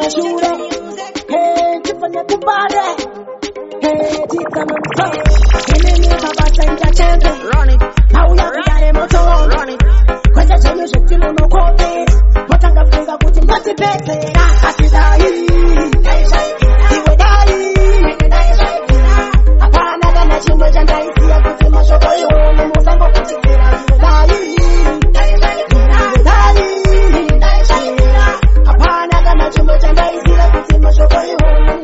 shule. Hey, tifanya kubade. Hey, tika mwanzo. Kini kabasa inja chente. Run it. Now ya kudare moto. Run it. Kwenye chenye shekilo no kote. Watanga funga kuti mbati pete. Atidai. Iwe dai. Apana gana chimwe janda isi ya kuti mashoko yone. Musango kutikira. Iwe dai. Apana gana chimwe janda isi ya kuti mashoko yone.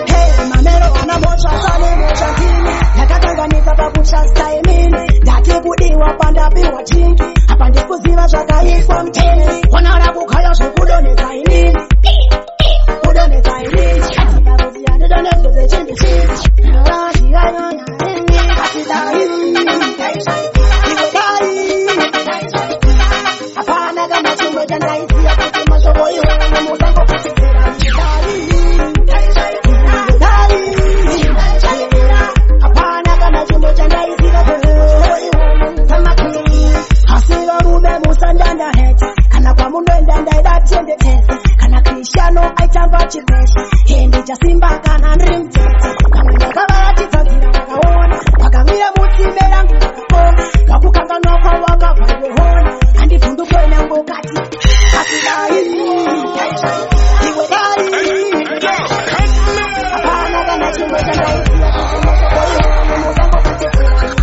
Hey, mamero wana mocha sane mocha kini. Yakatanganika pakucha style mini. Dati kudiwa panda biwa chingi. Apande kuziva zvakaiswa mteni. Wanara kukaya zvekudonedza inini. Kudonedza inini. Atikakuziya ndidonedzere chindi chindi. Atidai. Iwe dai. Apana kana chimwe chandaisiya kuti mashoko iwone musango kutikira. Apana kana chimwe chandaisiya kuti Asiva rume musandanda hete. Kana kwa mundoenda ndaida tiende tese. Kana Cristiano aitamba chipese. Hindi chasimba kana ndrimtete. Kamwenda kavati tazira wakaona. Wakamira mutsime yangu wakakona. Wakukanganwa kwa wakavanye hona. Andi fundu kwene mbokati. Atidai. Iwe dai. Apana kana chimwe chandaisiya kuti mashoko iwone musango kutikira.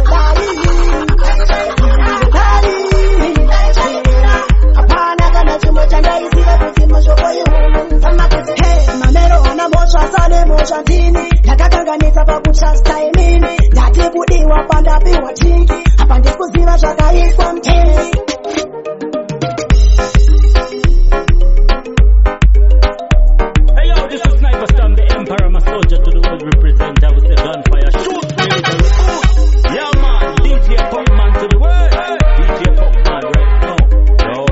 Hey, mamero wana mocha sane mocha ndini. Yakakanganisa pakucha style mini. Dati kudiwa panda biwa chingi. Apande kuziva zvakaiswa mteni. Hey yo, this is Sniper Stam, the Emperor, my soldier to the world represent. I will say gunfire, shoot me with the report. Yeah man, DJ Pokman to the world. DJ Pokman right now. Yo.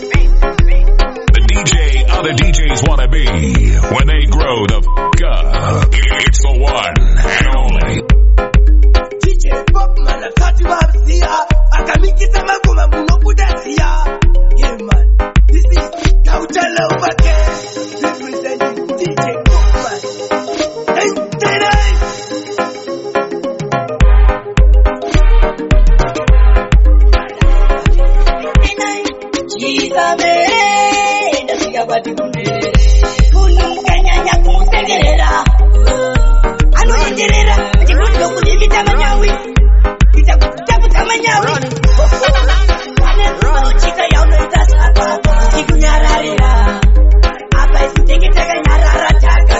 The DJ other DJs wanna be when they grow the f*** up. It's the one and only. DJ Pokman atati wabsia. Akamikisa magoma muno kudasia. Yeah man, this is Kautala Ubake. Representing DJ Pokman. Hey, today. Jizame, ndasiga bati kumere. Kunikanyanya kusegerera. Anoyengerera, chikundo kulimita manyawi. Itakuta manyawi. Chika yaunoita sapa. Chikunyararira. Apa isitengitaka nyarara taka.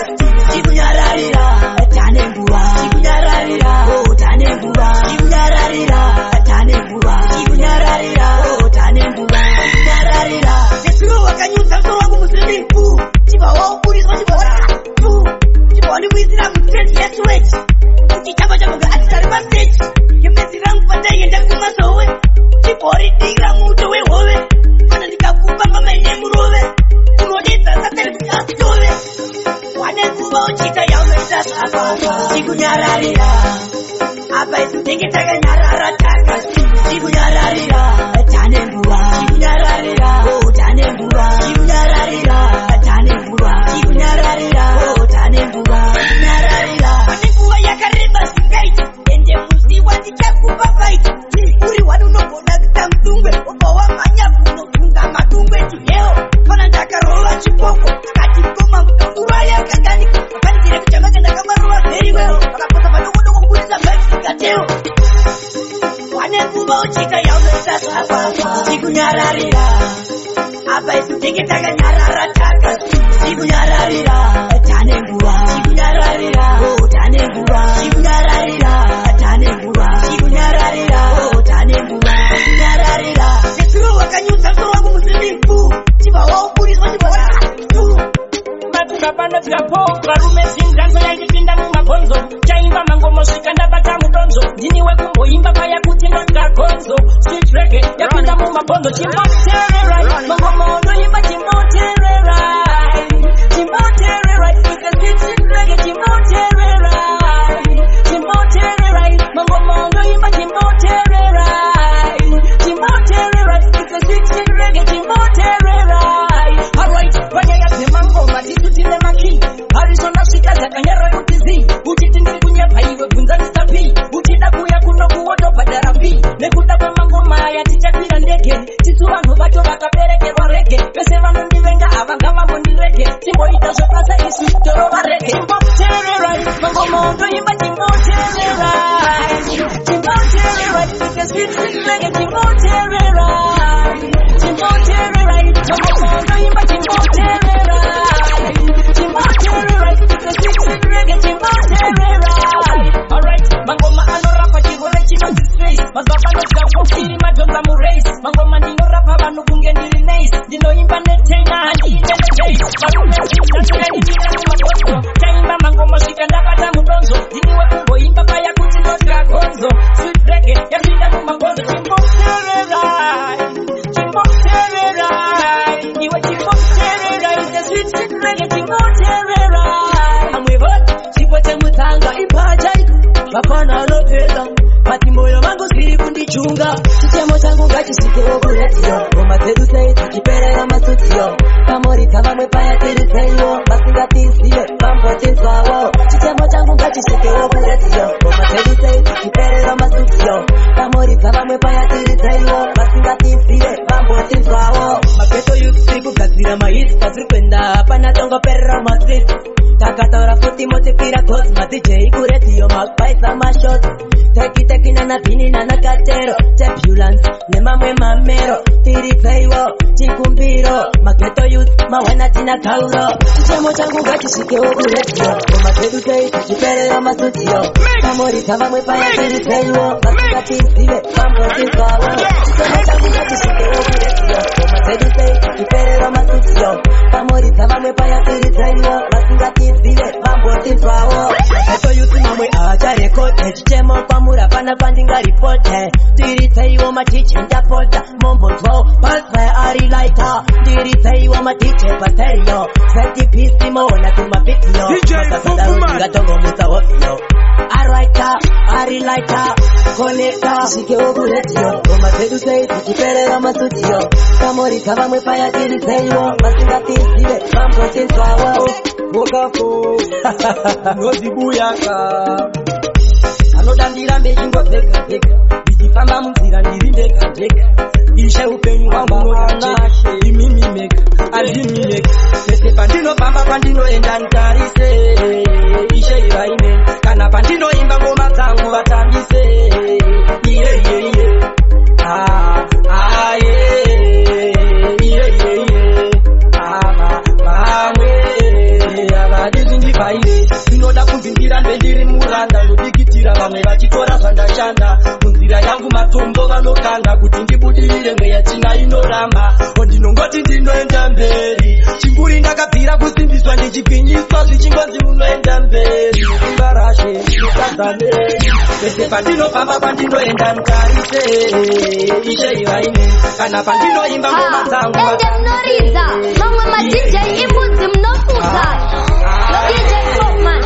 Chikunyararira. Tanenguwa. Chikunyararira. Oh, tanenguwa. Chikunyararira. Tanenguwa. Chikunyararira. Oh, tanenguwa. Chikunyararira. Nesuro wakanyusa mso wangu muslimu. Chiba wao kurizwa chiba watu. Chiba wali wizira mtesi yesu wechi. Ukichapa chamuga atikari basteji. Yemezi rangu pataye ndakuma sowe. Chiba wali digra muto we howe. Mana nikakupa mama ine murove. Unodita satari kukastove. Wane kuba uchika yaunoita sapa. Chikunyararira. Apa isitengitaka nyarara taka. Chikunyararira. Tanenguwa. Chikunyararira. Oh, tanenguwa. Chikunyararira. Tanenguwa. Chikunyararira. Oh, tanenguwa. Chikunyararira. Tanenguwa yakareba singaiti. Ende musi wandichakupa fight. Uri wanunogona kuta mtungwe. Opa wamanya kunotunga matungwe tuyeo. Pana ndakarova chipoko. Kati mkoma mtungurwa yakaganiko. Kanzire kuchamaga ndakamarua very well. Wakapota panokodoko kukuliza baki kateo. Wane kuba uchika yaunoita sapa. Chikunyararira. Apa isitengitaka nyarara taka. Chikunyararira. Tanenguwa. Chikunyararira. Oh, tanenguwa. Chikunyararira. Tanenguwa. Chikunyararira. Oh, tanenguwa. Chikunyararira. Nesuro wakanyusa mso wangu muslimu. Chiba wao kurizwa chiba watu. Matukapanda tikapo varume zinganzo yaitipinda mumabhonzo. Chaimba mangomo svika ndabata mudonzo. Ndiniwe kumboimba paya kuti ndakakonzo. Street reggae yapinda mumabhonzo. Chimoterera mangomo ndoimba chimoterera. Chimoterera ika street reggae. rege titu vanhu vacho vakaberekerwa rege vese vanondivenga havangava mondirege timboita zvepasa isu torova rege timbotererai mangoma ondoimba timbotererai timbotererai ike sweet rege timbotererai timbotererai mangoma ondoimba timbotererai timbotererai ike sweet rege timbotererai alright mangoma anorapa chihore chinodisface mazvakanodza kufiri madhodha murace mangoma ndinorapa vanhu kunge ndiri nice ndinoimba netena handiine nedays varume zvinzatoyaimira mumagonzo chaimba mangoma svika ndabata mudonzo ndiniwe kumboimba paya kuti ndodya gonzo sweet rege yapinda mumagonzo chimbotererai chimbotererai iwe chimbotererai the sweet rege chimbotererai amwevo chipo chemutsanga ipachaiko vapana lopeza mati moyo mangu ziri kundichunga chichemo changu ngachisikewo kuredziyo ngoma dzedu sei tichiperera masutiyo kamorika vamwe paya tiri seiwo vasingatizive vambotinzwawo chichemo changu ngachisikewo kuredziyo ngoma dzedu sei tichiperera masutiyo kamorika vamwe paya tiri seiwo vasingatizive vambotinzwawo mageto youth tiri kugadzira mahits pasiri kwenda hapana tongoperera maswit takataura futi motikwira cos madj kuredziyo mapaisa mashot teki nana pini nana katero tepulance nemamwe mamero tiripeiwo chikumbiro mageto youth mawana tina kauro chichemo changu ngachisikewo kuredziyo ngoma dzedu sei tichiperera masutiyo kamorika vamwe paya tiripeiwo vasingatizive vambotinzwawo chichemo changu ngachisikewo kuredziyo ngoma dzedu sei tichiperera masutiyo kamorika vamwe paya tiripeiwo vasingatizive vambotinzwawo mageto youth mamwe acharekode chichemo pamura pana pandingaripote tiriteiwo matiche ndapota mombonzwawo pasvaya ari laita tiriteiwo matiche pasterio setipisi moona tumapitiyo masasadarotingatongomutsawofiyo araita ari laita konekta sikewo kuredziyo ngoma dzedu sei tichiperera masutiyo kamorika vamwe paya tiriteiwo vasingatizive vambotinzwawo vokafo nozibuyaka anoda ndirambe chingopfeka ndichifamba munzira ndiri ndega ishe upenyu hwangu nodacheka imimi mega azimileka pese pandinofamba pandinoenda ntarise ishe ivaine kana pandinoimba ngoma dzangu vatambise iye avadizvindivaire zvinoda kunzi ndirambe ndiri muranda ndodikitira vamwe vachitora zvandashanda munzira yangu matombo vanokanda kuti ndibudirire mweya china inoramba ondinongoti ndinoenda mberi chinguri ndakabvira kusimbiswa ndichigwinyiswa zvichingonzi unoenda mberi imbarashe isadzanei pese pandinofamba pandinoenda ntarise ishe ivaine kana pandinoimba ngoma dzangu endemnoriza mamwe madj imudzi mnofuta DJ Popman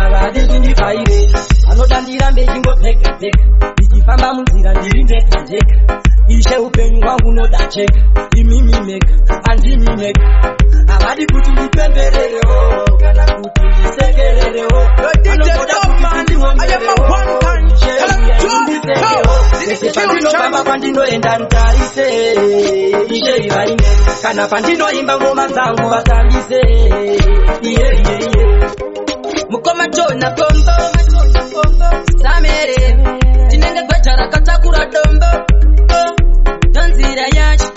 avadizvindivaire anoda ndirambe chingopfeka ndichifamba munzira ndiri ndega ishe upenyu hwangu nodacheka imimi mega andimimega avadi kuti ndipembererewo kana kuti ndisekererewo anoda kuti ndihomberewo pese pandinofamba pandinoenda ntarise ishe ivaine kana pandinoimba ngoma dzangu vatambise iye mukoma tona kombo samere tinenge gweja rakatakura dombo tonzira yacho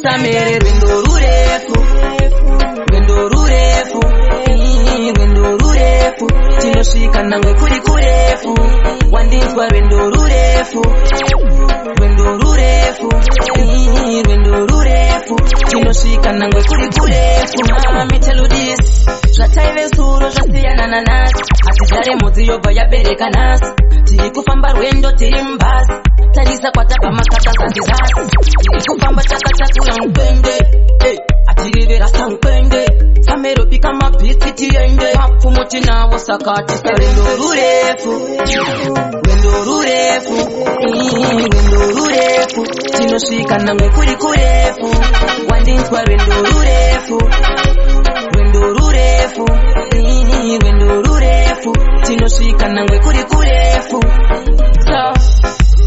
samere rwendo rurefu tinosvika nangwe kuri kurefu wandinzwa rwendo rurefu tinosvika nangwe kuri kurefu mitelodis zvataive suro zvasiyana nanasi asi zvare mhodzi yobva yabereka nhasi tiri kufamba rwendo tiri mubhasi tarisa kwatabva makata zandizasi tiri kufamba takatakura mukwende atirivera sankwende samerobika mabhisi tiende mapfumo tinawo saka tisa rwendo rurefu tinosvika namwe kuri kurefu wandinzwa rwendo rurefu kurefu tinosvika nangwe kuri kurefu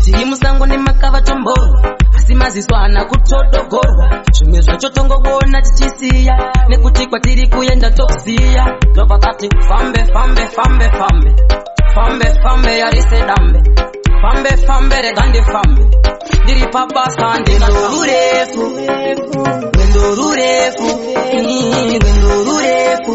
tiri musango nemakava tomboro asi maziso ana kutodogorwa zvimwe zvacho tongoona tichisiya nekuti kwatiri kuenda tokuziya tobva tati fambe fambe fambe fambe fambe fambe yarise dambe fambe fambe rega ndifambe ndiri pabasa ndendo rurefu rwendo rurefu rwendo rurefu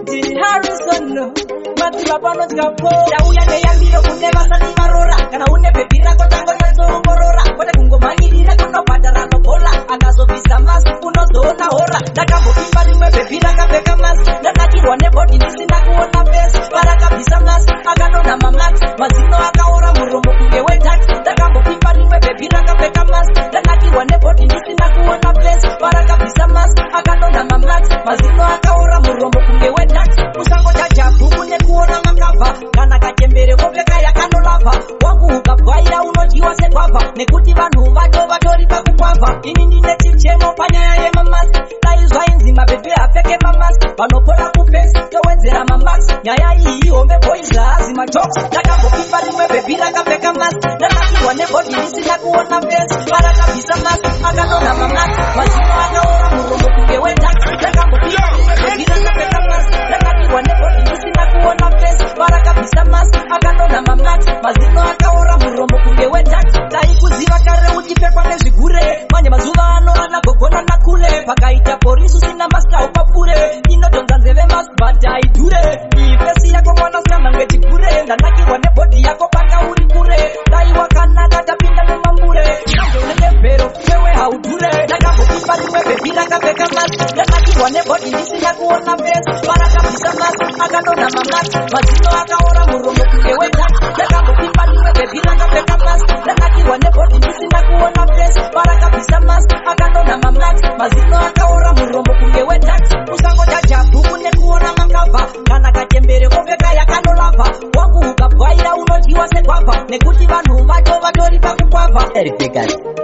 ndiri Harrison madziva panotyapo ndauya neyambiro kune vasati varora kana une bhebhi rako tango nyatsoongorora kwete kungomhanyirira kunobhadhara nobola akazobvisa masi unozoona hora ndakambopimba rimwe bhebhi rakapfeka masi ndanatirwa nebhodhi ndisina kuona fesi parakabvisa masi akadonha mamax mazino akaora muromo kunge wetax ndakambopimba rimwe bhebhi rakapfeka masi ndanatirwa nebhodhi ndisina kuona fesi parakabvisa masi akadonha mamax mazino akaora muromo kunge wetax kusango chajabhuku nekuona makabva kana kachembere kopfeka yakanolabva wangu ukabvaira unodyiwa segwavha nekuti vanhu vacho vatori pakukwavha ini ndine chichemo panyaya yemamasi dai zvainzi mabhebhe apfeke mamasi vanopora kupesi towedzera mamasi nyaya iyi hombe boys haazi majoks ndakambopimba rimwe bhebhi rakapfeka masi ndanatirwa nebhodhi ndisina kuona fesi parakabvisa masi akadonha mamasi mazino akaora muromo kunge wetax ndakambopimba rimwe bhebhi rakapfeka masi ndanatirwa nebhodhi ndisina kuona fesi parakabvisa masi akadonha mamasi mazino akaora muromo kunge wetax taikuziva kare uchipfekwa nezvigure manje mazuva ano anagogona nakule pakaita porisi usina masita upapure inodonza nzeve masi but haidhure iyi fesi yako mwanasikana ngechigure ndanakirwa nebhodhi yako panga uri kure dai wakanaka tapinda nemambure nezvero wewe haudhure ndakambopimba rimwe bhebhi rakapfeka masi ndanakirwa nebhodhi ndisina kuona fesi parakabvisa masi akadonha mamasi mazino akaora muromo kunge wetax ndakambopimba rimwe bhebhi rakapfeka masi ndanakirwa nebhodhi ndisina kuona fesi parakabvisa masi akadonha mamasi mazino akaora muromo kunge wetax kusango chajabhuku nekuona makabva kana kachembere kopfeka yakanolabva wangu ukabvaira unodyiwa segwavha nekuti vanhu vacho vatori pakukwavha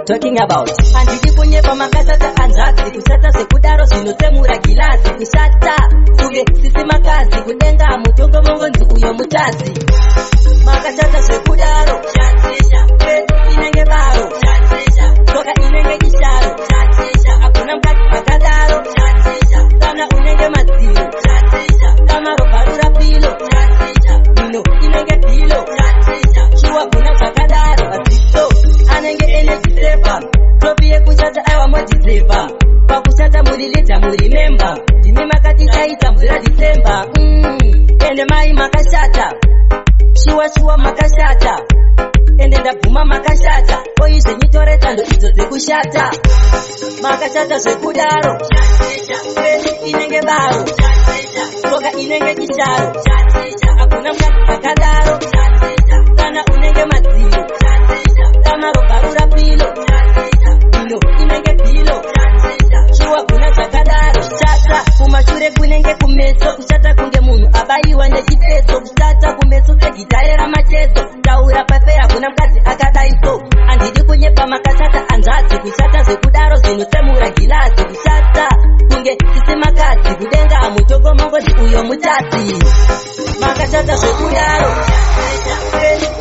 talking about handidi kunyepa makashata anzvadzi kushata zvekudaro zvinotsemura gilasi kushata kunge sisi makazi kudenga mutongo mongonzi uyo mutadzi makashata zvekudaro inenge baro toka inenge kisharo hakuna mukati akadaro kana unenge madziro kama robarura pilo ino inenge pilo chiwa kuna zvakadaro adziso anenge enezvisepa topi yekushata aiwa modhisepa pakushata muri lidha muri memba ndimi makati chaita mvura dhisemba ende mai makashata shuwa makashata ende ndabvuma makashata oizvenyitore tando idzo dzekushata makashata zvekudaro inenge baro toka inenge chisharo hakuna mukati akadaro kana unenge madziro kama robarura pilo ino inenge pilo chiwa kuna zvakadaro kushata kumashure kunenge kumeso kushata kunge munhu abayiwa nechiteso kushata kumeso segitaera mateso taura pafera hakuna mukadzi akadaiso handidi kunyepa makashata anzvadzi kushata zvekudaro zvinotsemura gilasi kushata kunge sisi makadzi kudenga mutongo mongozi uyo mutadzi makashata zvekudaro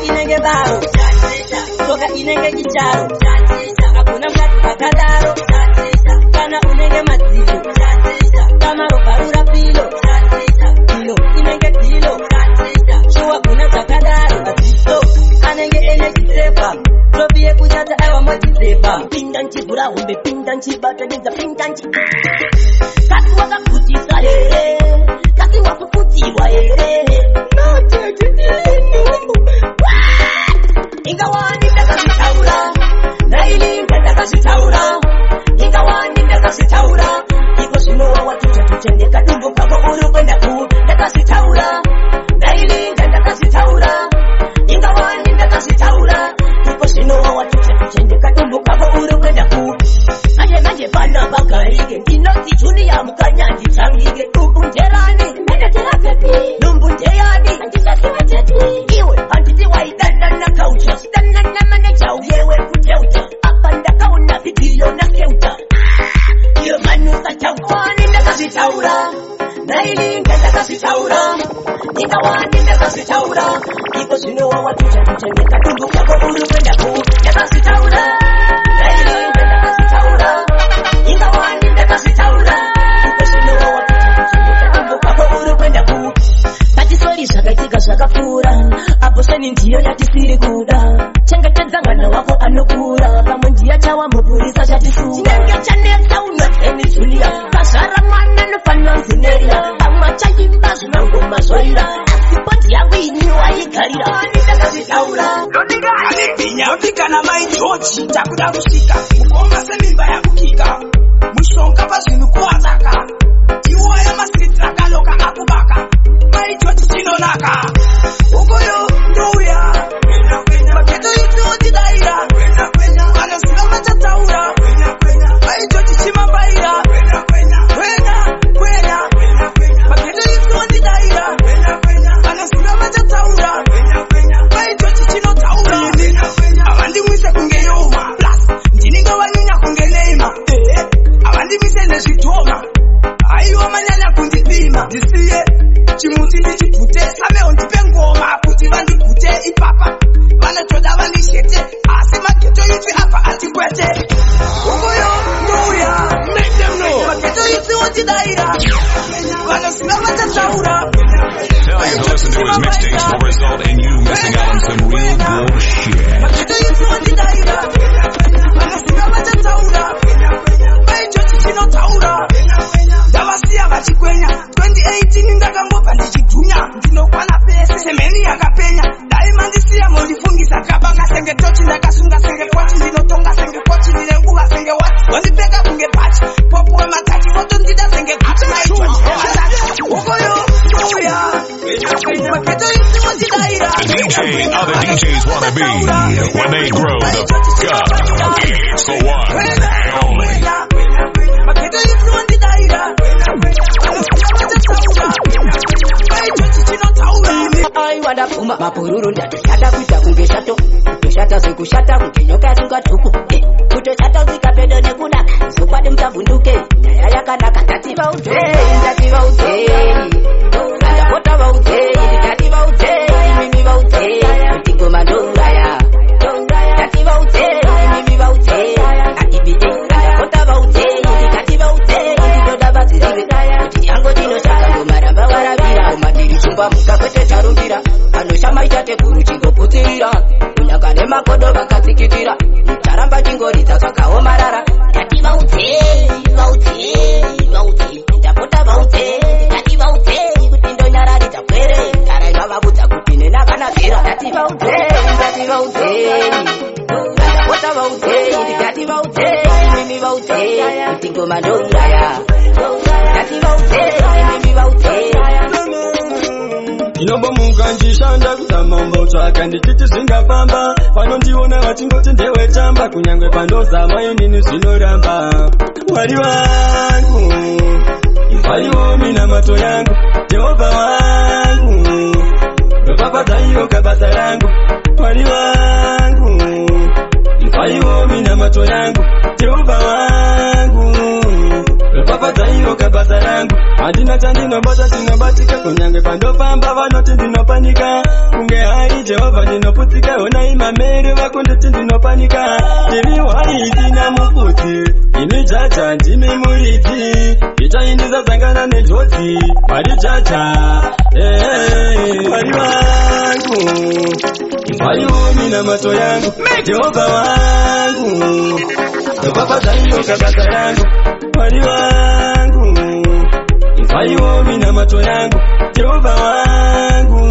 inenge baro toka inenge chisharo hakuna mukadzi akadaro kana unenge madziro kama robarura pilo ino inenge pilo chiwa kuna zvakadaro adziso anenge ene chisepa topi yekushata aiwa modhisepa pinda nchivhura hombe pinda nchibatanidza pinda nchi kasi wakakutisa here kasi wakukutiwa here ingawani ndakazvitaura ndailinga ndakazvitaura ingawani ndakazvitaura iko zvinowa watuchatuchendeka dumbo kako uri kwenda ku ndakazvitaura ndailinga ndakazvitaura ingawani ndakazvitaura iko zvinowa watuchatuchendeka dumbo kako uri kwenda ku manje pana pagarike Pesinowa watucha kuchengeka tumbu kako urupenda ku Yakasitaura Lady Yakasitaura Ingawani Yakasitaura Pesinowa watucha kuchengeka tumbu kako urupenda ku Patisori zvakaitika zvakapfuura apo sheni ndiyo yatisiri kuda chengetedza mwana wako anokura pamwe ndiya chawa mupurisa chatisura chinenge chanetsa unoteni Julia pazvara mwana nofanira zineria pamwe chaimba zvinangoma zvorira asi bhodhi yangu ini waigarira ndakazvitaura ndinyaopika namai George takuda kusvika mukomba semimba yakukika mushonga pazvinhu kuwataka iwoya masitsi akaloka akubaka mai George chinonaka ukoyo ndouya maketo itiwotidaira vanoziva vachataura mai George chimambaira kwenya maketo itiwotidaira vanoziva vachataura mai George chinotaura havandimwise kunge yoma plus ndinenge vanyanya kunge neima havandimise nezvidhoma aiwa manyanya kundipima ndisiye chimuti ndichibvute sameho ndipe ngoma kuti vandigute ipapa vanotoda vandishete asi mageto itsi apa atikwete ukoyo ndouya mageto itsi wotidaira vanoziva vachataura Tell you to listen to his mixtapes will result in you missing out on some real bullshit. mageto itsi wotidaira vanoziva vachataura mai George chinotaura ndavasiya vachikwenya 2018 ndakangobva ndichidhunya ndinokwana pese semheni yakapenya dai mandisiya mondifungisa kabanga senge tochi ndakasunga senge kochi ndinotonga senge kochi ndine nguva senge wati wandipeka kunge pachi popuwe matachi votondida senge kuti ukoyo ndouya maketo isi wondidaira The DJ other DJs wanna be when they grow the fuck up. It's the one and only. maketo isi wondidaira ai wadapfuma mapururu ndatoshata kuita kunge shato kutoshata sekushata kunge nyoka yatunga tuku kutoshata usikapedo nekudaka zokwadi mutavhunduke nyaya yakanaka ndativaudhei ndapota vaudhei ndikati vaudhei mimi vaudhei kuti ngoma ndouraya ndati vaudhei mimi vaudhei adibide ndapota vaudhei ndikati vaudhei ndinoda vadzirive kuti yango ndinoshaka ngomaramba varavira umadiri chungwa muka kwete tarumbira anoshama itate kuru chingoputirira kunyaka nemakodo vakatsikitira taramba chingoridza zvakaomarara ndati vaudhei ndapota vaudhei ndikati vaudhei kuti ndonyararidza pwere tarai vavabudza kuti nenavanavhira ndati vaudhei ndapota vaudhei ndikati vaudhei mimi vaudhei kuti ngoma ndouraya ndati vaudhei mimi vaudhei inobomuka njishanda kuzamambo tsvaka ndichiti zvingafamba vanondiona vachingoti ndewetamba kunyangwe pandozama inini zvinoramba mwari wangu imvaiwo minamato yangu jehovha wangu ropapadzaiwo kabasa rangu mwari wangu imvaiwo minamato yangu jehovha wangu ropapadzaiwo kabasa rangu handina chandinobata chinobatika kunyange pandofamba vanoti ndinopanika kunge hari jehovha ndinoputsika onai mamere vakundoti ndinopanika ndiri waidina muputsi imi jaja ndimi muridzi ichaindisazangana nenjodzi mwari jaja mwari wangu imvaiwo minamato yangu jehovha wangu ropapadzaiwo kabasa rangu mwari wangu imvaiwo minamato yangu jehovha wangu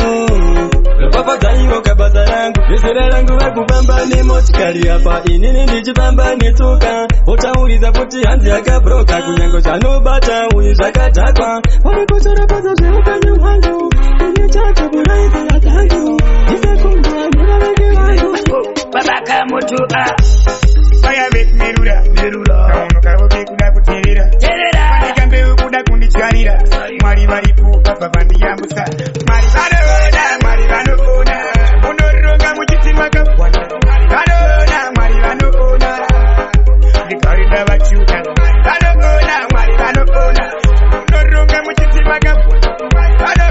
ropapadzaiwo kabasa rangu vezera rangu vakufamba nemotikari apa inini ndichifamba netsoka votaurisa kuti hanzi yakabroka kunyange zvanobata uyu zvakadhakwa varikocharapadza zveupenyu hwangu ine chacho kuraidzi yatangu ndisakumbwa nevaveki vangu babaka moto fire with merura kaunoka vobe kuda kuterera ikambe kuda kundityarira mwari varipo baba vandiyambusa mwari vanoona munoronga muchitima kapwanda mwari vanoona ndikarinda vachuka vanoona mwari vanoona munoronga muchitima kapwanda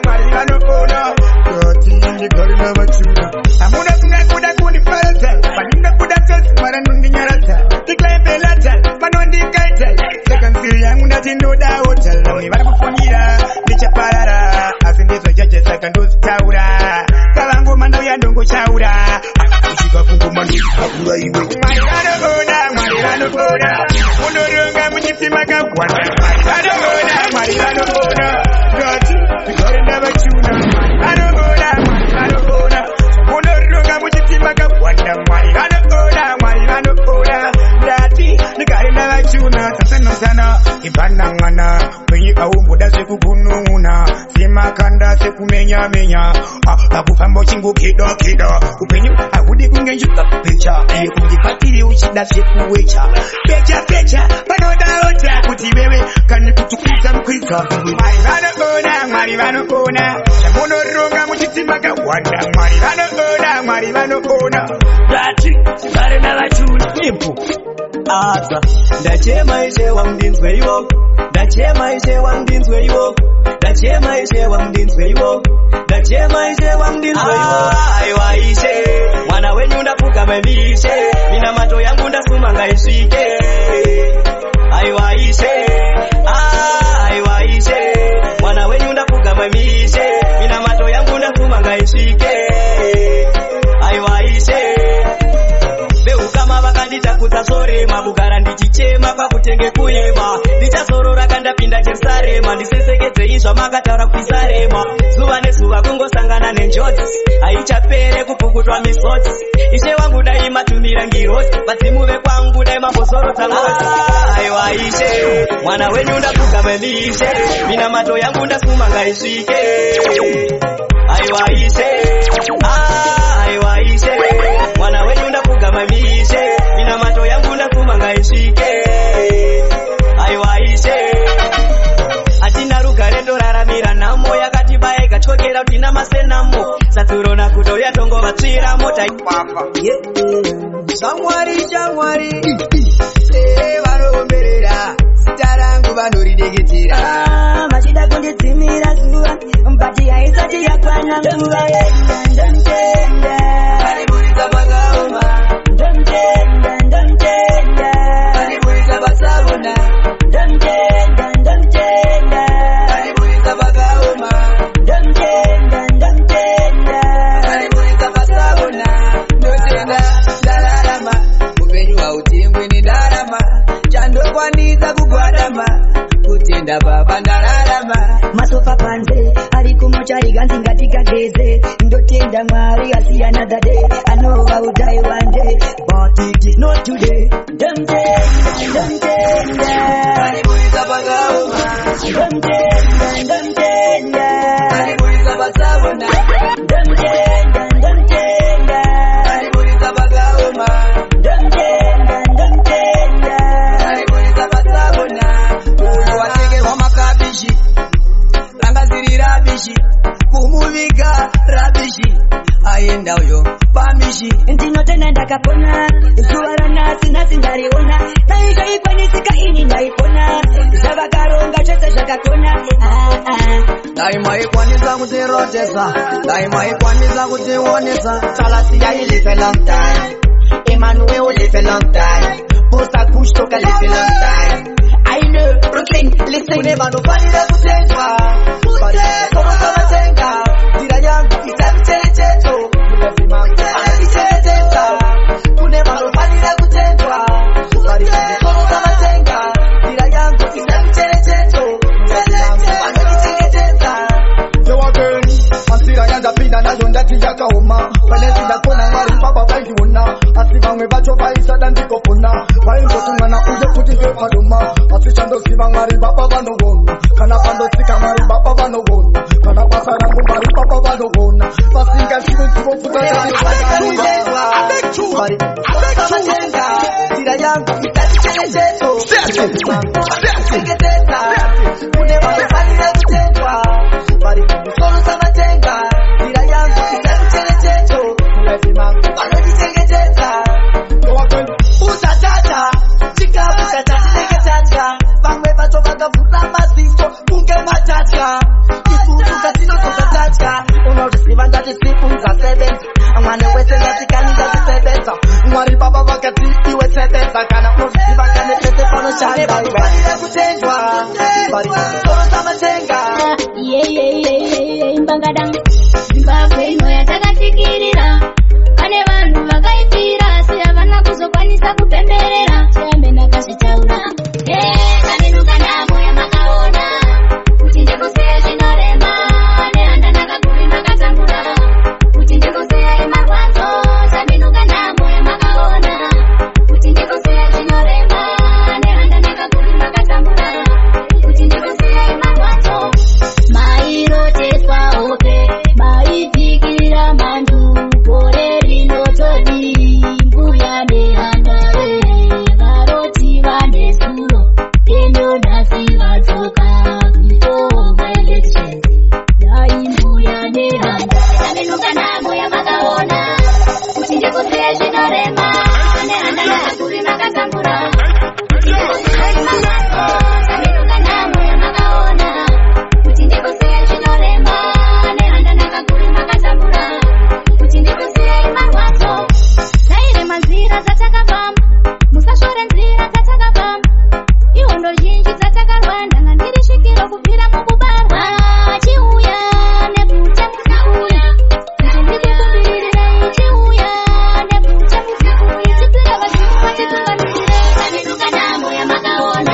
mwari vanoona kuti ndikarinda vachuka Amuna kuda kuni falta. Paninda kuda tos maranundi nyarata. Tikla belata, manondi kaita. Second feel yangu ndatindo da hotel. Launi bari kufonira, nicha parara. Asindizo jaje second taura. Kalango mando ya ndongo chaura. Ushika fungu mando kakura iwe. Marirano bona. Unorunga mujipima kakwana. Marirano bona. Gati, tikorenda bachuna. Marirano bona. Unorunga mujipima kakwana. Marirano bona. Gati, tikorenda bachuna. Sana ibandangana kwenye kaumbuda sekugununa simakanda sekumenya akufamba chingu kido upenyu akudi kungenjuka pecha kungipatiri uchida sekuwecha pecha panodaota kuti wewe kani kutukuza mkwika mwari vanokona chamunoronga muchitimba kawanda mwari vanokona dati sare navachuni ipo Asa, ndachema ishe wa mdinzwe iwo. Ndachema ishe wa mdinzwe iwo. Ndachema ishe wa mdinzwe iwo. Ndachema ishe wa mdinzwe iwo. Aiwa ishe, mwana wenyu ndapuka memishe. Mina mato yangu ndasuma ngaishike. Aiwa ishe, aiwa ishe, mwana wenyu ndapuka memishe. Mina mato yangu ndasuma ngaishike. Aiwa ishe. Kama vakandita kutasorema bugara ndichichema pakutenge kuyema ndichasorora kandapinda Jerusalema ndisesekedze izva makataura kuizarema zuva nezuva kungosangana nenjodzi haichapere kupukutwa misodzi ishe wangu dai matumira ngirozi vadzimu vekwangu dai mambosorota ngozi aiwa ishe mwana wenyu ndapuka memishe mina mato yangu ndasuma ngaisvike aiwa ishe aiwa ishe mwana wenyu ndapuka memishe mina mato yangu ndasuma ngaishike aiwa ishe atina rugare ndoraramira nhamo yakatibaya ikachokera tina masenamo saturona kudo yatongo vatsvira mota shamwari vanomberera zita rangu vanorideketera machida kundidzimira zuva mbati haisati yakwana nguva yendandamtenda ariburisa makaoma ndamtenda ariburisa vasavona ndamtenda ariburisa makaoma ndamtenda ariburisa vasavona ndotenda ndararama upenyu hautengwi nendarama chandokwanisa kugwadama kutenda baba ndararama masofa panze ari kumochari ganzi ngatikageze ndotenda mwari asi another day I know I will die one day but it is not today ndamtenda aribuisa pakaoma ndamtenda aribuisa pasavona ndamtenda aribuisa pakaoma ndamtenda aribuisa pasavona uyo watengerwa makabishi ranga ziri rabishi kumuviga rabishi aenda uyo pamishi ndinotenda ndakapona zuva ranasi ndariona daizvaikwanisika ini ndaipona zvavakaronga chose zvakakona dai maikwanisa kutirotesa dai maikwanisa kutionesa salasiya you live a long time Emmanuel live a long time Posta Kush toka live a long time I know Brooklyn listen kune vanofanira kutendwa korotovatenga nzira yangu isakucherecheto anondichengetedza kune vanofanira kutendwa korotovatenga nzira yangu isakucherecheto anondichengetedza ndewakeni masira yandapinda nayo ndati yakaoma panezindakona mwari baba vaiona asi vamwe vacho vaisada ndikopona vaingotumwana uye kuti ndepadoma asi chandoziva mwari baba vanoona kana pandosika mwari baba vanoona kana basa rangu mwari baba vanoona vasingazive ndivopfuaaaatenga nzira yangu itaticherecheto chengetedza kune vanofanira kutendwa vari kumusoro samatenga nzira yangu itaticherecheto vanondichengetedza usatata chikafu chatatineketata vamwe vacho vakavhura maziso kunge matatya isusu katinotokatatya unoziva ndati siku dza 7 sakana muzibakane pete pano shanda balira kutendwa balira kutorosa matenga Mbangadang Zimbabwe ino yatakatikirira pane vanhu vakaipira siya vana kuzokwanisa kupemberera chiyambe nakazvitaura kaninuka namo yamakaona kuti ndikuseya zvinorema nehanda nakaguri makatambura kuti ndikuseya yemarwadzo chaminuka namo yamakaona kuti ndikuseya zvinorema nehanda nakaguri makatambura kuti ndikuseya yemarwadzo mairoteswa hope maipikira mandu gore rinotodi mbuya nehandare varoti vane zuro endonasi vadzoka before my election dai mbuya nehandare chaminuka namo yamakaona kuti ndikuseya zvinorema nehanda nakaguri makatambura chaminuka namo yamakaona kuti ndikuseya zvinorema nehanda nakaguri makatambura kuti ndikuseya yemarwadzo tairema nzira dzatakafamba musashore nzira dzatakafamba ihondo zhinji dzatakarwanda nandiri svikiro kubvira mukubarwa chiuya nebvute musauya kuti ndikukumbirirei chiuya nebvute musauya chipira vazhinji vachitunganisire chaminuka namo yamakaona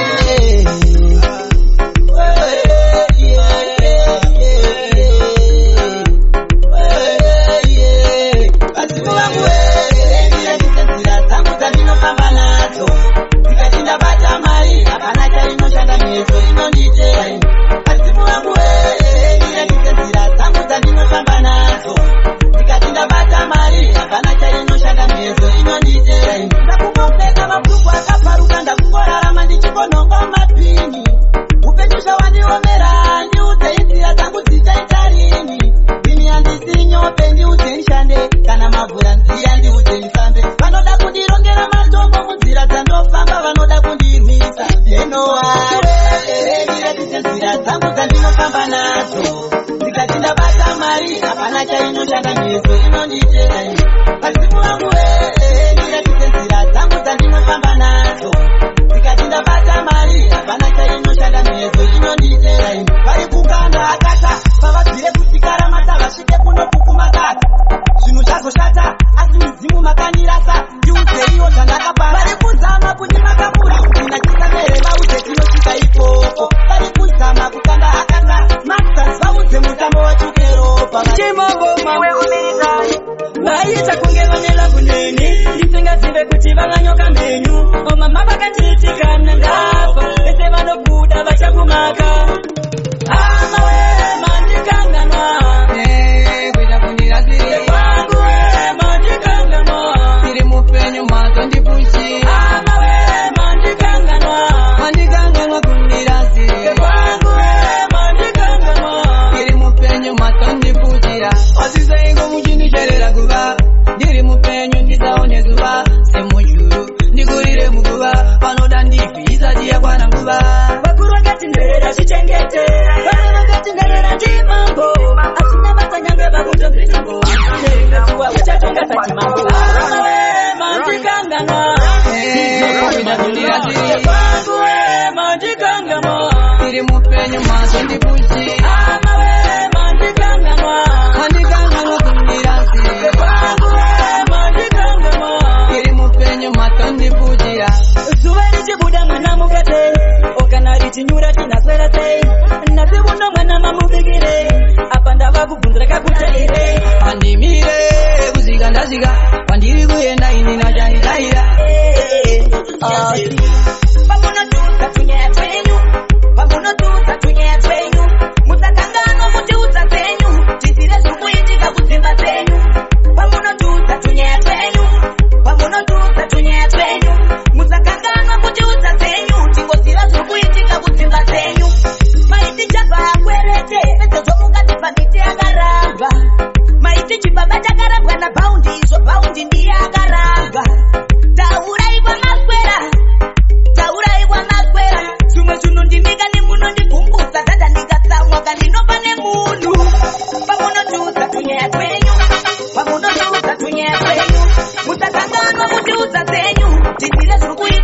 Mutakangano kuti udza penyu, titire zviri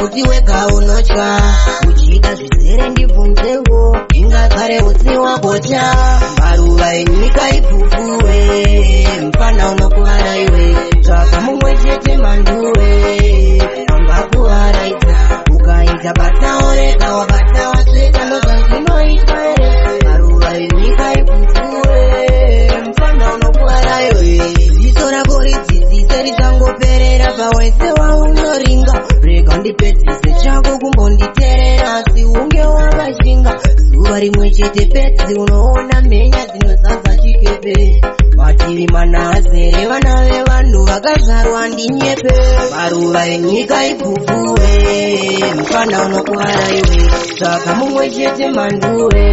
kuti wega unotya uchida zvizere ndibvunzewo ingagare utsiwa bocha maruva enyika ipfufuwe mfana unokuvara iwe tsvaka mumwe chete manduwe angakuaraidza ukaita basa orega wabata wasveta nozvazvinoitwa here maruva enyika ipfufuwe mfana unokuvara iwe ziso rako ridzidzise risangoperera pawese waunoringa rega ndipedzise chako kumbonditerera asi unge wakashinga zuva rimwe chete pedzi unoona mhenya dzinozaza chikepe mativi mana azere vana vevanhu vakazvarwa ndinyepe maruva enyika ipfufuwe mfana unokuvara iwe tsvaka mumwe chete manduwe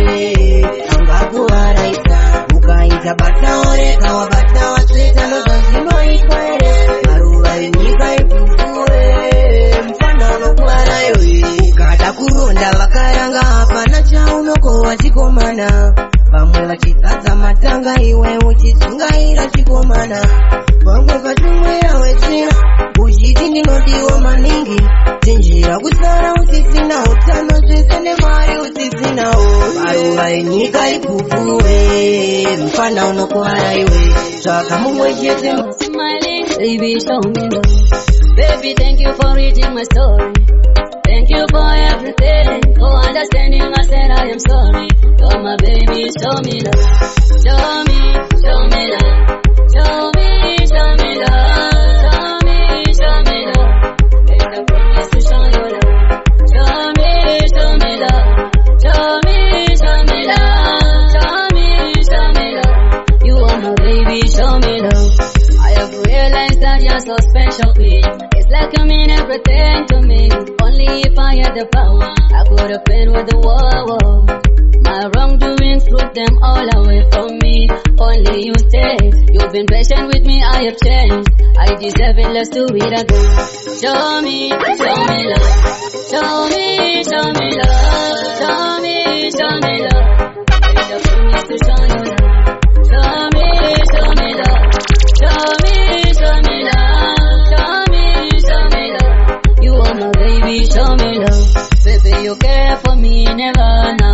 angakuvaraidza ukaita basa orega wabata wasveta nozvazvinoitwa here maruva enyika ipfufuwe mfana unokuvara iwe ukada kuronda vakaranga hapana chaunokohwa chikomana vamwe vachizadza matanga iwe uchitsungaira chikomana vamwe vachimwira wetsina uchiti ndinodiwa maningi tinjira kusara usisina utano zvese nemari usisinawo maruva enyika ipfufuwe mfana unokuvara iwe tsvaka mumwe chete Baby, show me love. Baby, thank you for reading my story. Thank you for everything, for understanding. I said I am sorry. You're my baby, show me love. Show me love. Show me love. Show me love. Make a promise to show you love. Show me love. Show me love. Show me love. You are my baby, show me love. I have realized that you're so special, please. It's like you mean everything to me. Only if I had the power, I could have been with the world. My wrongdoings put them all away from me. Only you stay. You've been patient with me, I have changed. I deserve it, let's do it again. Show me love. Show me love. Show me love. Make a promise to show you love. Show me love. Show me love. You are my baby, show me love. Baby, you care for me, never na.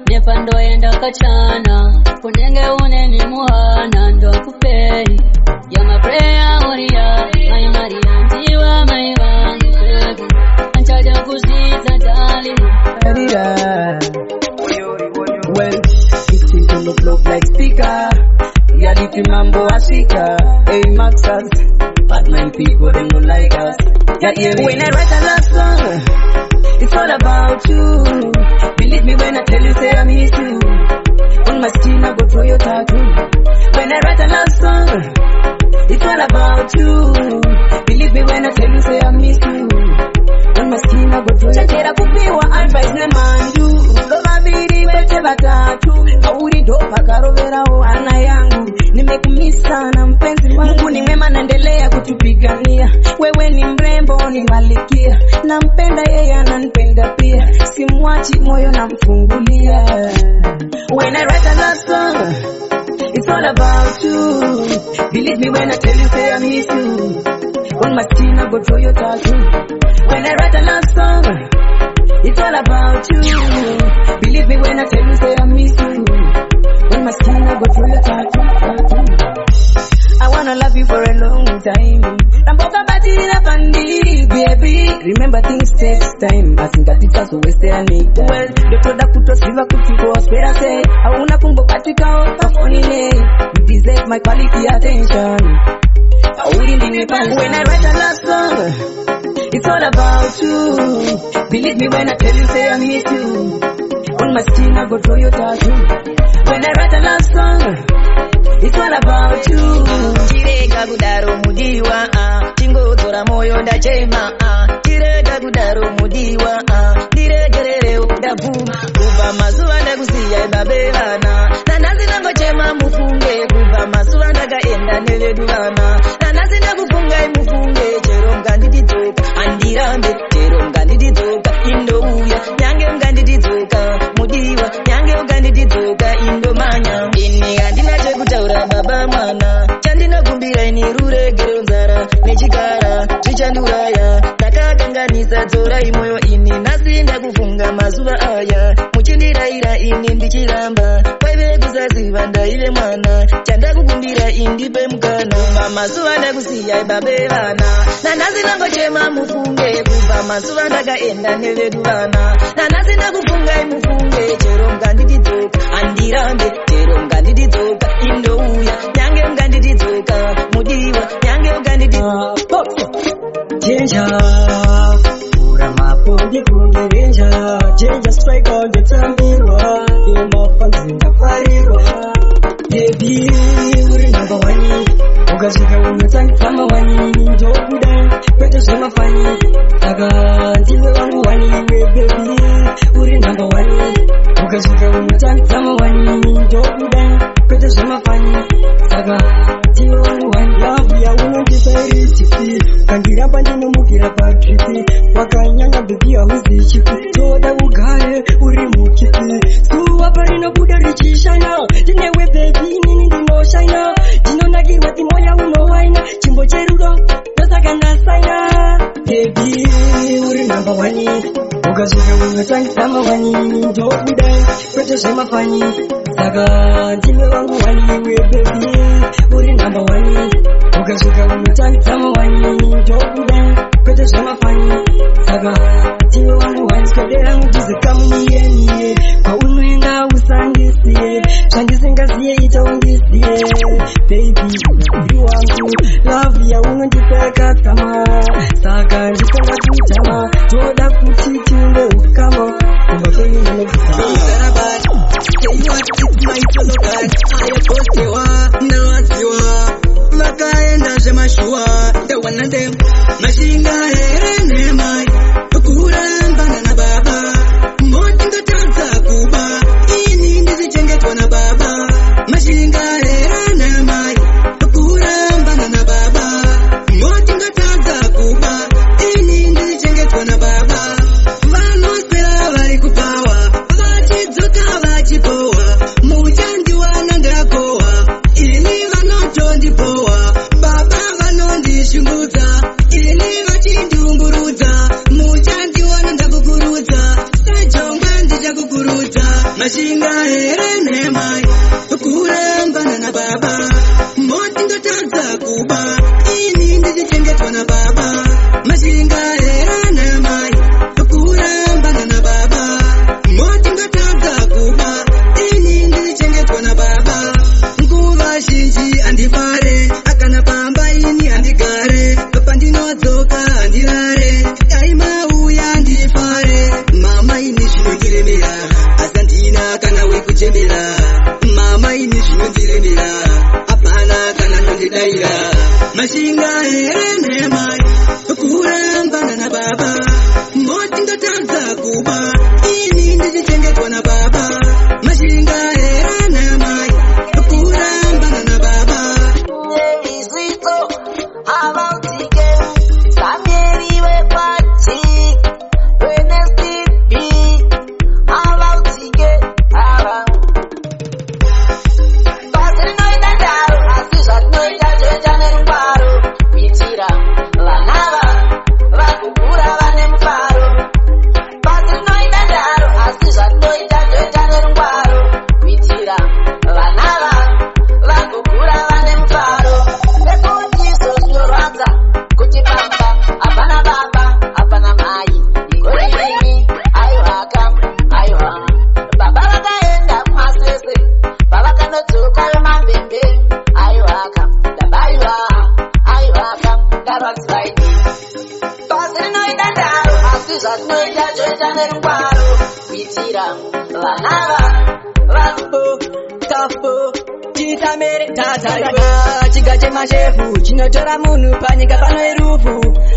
Nepando enda kachana. Kunenge uneni muhana, ndo kupei. You're my prayer warrior, my Maria, ndiwa my one, baby. Anchaja kuziza dali. Well, it seems to look like speaker. Reality mambo ashika. Hey Maxas, bad mind people they don't like us. Yeah, when I write a love song, it's all about you. Believe me when I tell you say I miss you. On my skin I go throw your tattoo. When I write a love song, it's all about you. Believe me when I tell you say I miss you. On my skin I go throw your tattoo. Kupiwa advice ne mandu. Lova biri bete batatu. Kauri dopa karovera o ana yangu. Nimekumisa na mpenzi wangu ni mwema naendelea kutupigania. Wewe ni mrembo ni malikia. Nampenda yeye ananipenda pia. Simwachi moyo namfungulia. When I write a love song, it's all about you. Believe me when I tell you say I miss you. On my skin I go throw your tattoo. When I write a love song, it's all about you. Believe me when I tell you say I miss you. On my skin I go throw your tattoo. I wanna love you for a long time. Ramboka batira pandi, baby. Remember things takes time. I think that it's also wasted I need. Well, the product kutosiva kutiko spera say. Hauna kumbo katika otafoni ne. You deserve my quality attention. When I write a love song, it's all about you. Believe me when I tell you say I miss you. On my skin I go throw your tattoo. When I write a love song, it's all about you. Chirega kudaro mudiwa, chingodora moyo ndachema. Chirega kudaro mudiwa, ndiregerere udavuma. Kuva mazuva ndakusiya babelana. Nanasi nangochema mufunge. Kuva mazuva ndakaenda neveduvana. Nanasi ndakufunga imufunge. Chero mgandididzoka, andirambe. Chero mgandididzoka, indouya. Nyange mgandididzoka, mudiwa. Nyange mgandididzoka, indomanya. Ini handina chekutaura baba mwana. Chandinokumbira ini ruregero nzara. Nechigara, zvichanduraya. Ndakaganga ndakanganisa dzorai moyo ini nhasi ndakufunga mazuva aya muchindiraira ini ndichiramba kwaive kusaziva ndaive mwana chandakukumbira indipe mukana kubva mazuva ndakusiyai babe vana nanhasi nangochema mufunge kubva mazuva ndakaenda nevedu vana nanhasi ndakufungai mufunge chero mukanditidzoka handirambe chero mukanditidzoka indouya nyange mukanditidzoka mudiwa nyange mukanditidzoka Pura mapungi kungerenja Change strike on the tambirwa Imafanzinga farirwa Baby, uri number one Ukashika umetangi kama wani Njokudai, kwetu sema fani Saka ndiwe wangu wani we baby Uri number one Ukashika umetangi kama wani Njokudai, kwetu sema fani Saka ndiwe wangu wani Love ya unandisairitifi Kandira ndino mukira patripi wakanyanya baby ahuzichipi toda ugare uri mukipi suwa parino kuda richishana tinewe baby nini ndinoshana ndinonakirwa timoya unowaina chimbo cherudo ndosaka ndasaina baby uri number one ukasvika unotangitama wani ndokudai kwete zvemafanyi saka ndime wangu waniwe baby uri number one ukasvika unotangitama wani ndokudai kwete zvemafanyi saka ndime wangu wani skodera mudizikamuniye kwaunoenda usandisiye zvandisingaziye ita undisiye baby uri wangu love yaunondipeka kama saka ndikonga kutama toda kuti tiunde ukama kumba kwenyu nemekutama vakaenda zvemashuwa ndawana ndem mashinga here nemai kurambana nababa moti ngatadza kuba ini ndizichengetwa nababa mashinga here nemai kurambana nababa moti ngatadza kuba ini ndizichengetwa nababa vanosera vari kupawa vachidzoka vachipowa muchandiwana ndakowa ini vanotondipowa baba vanondishungudza ini vachindungurudza muchandiwana ndakukurudza sejonga ndichakukurudza mashinga here nemai kurambana nababa moti ngatadza kuba ini ndizichengetwa nababa mashinga here nemai kurambana nababa moti ngatadza kuba ini ndizichengetwa nababa nguva zhinji handifare akana pamba ini handigare pandinodzoka handirare dai mauya ndifare mama ini zvinondiremera asi handina kana wekuchembera mama ini zvinondiremera hapana kana nondidaira mashinga here nemai kurambana nababa moti ngatadza kuba ini ndizichengetwa nababa mashinga here nemai kurambana nababa mashefu chinotora munhu panyika pano irufu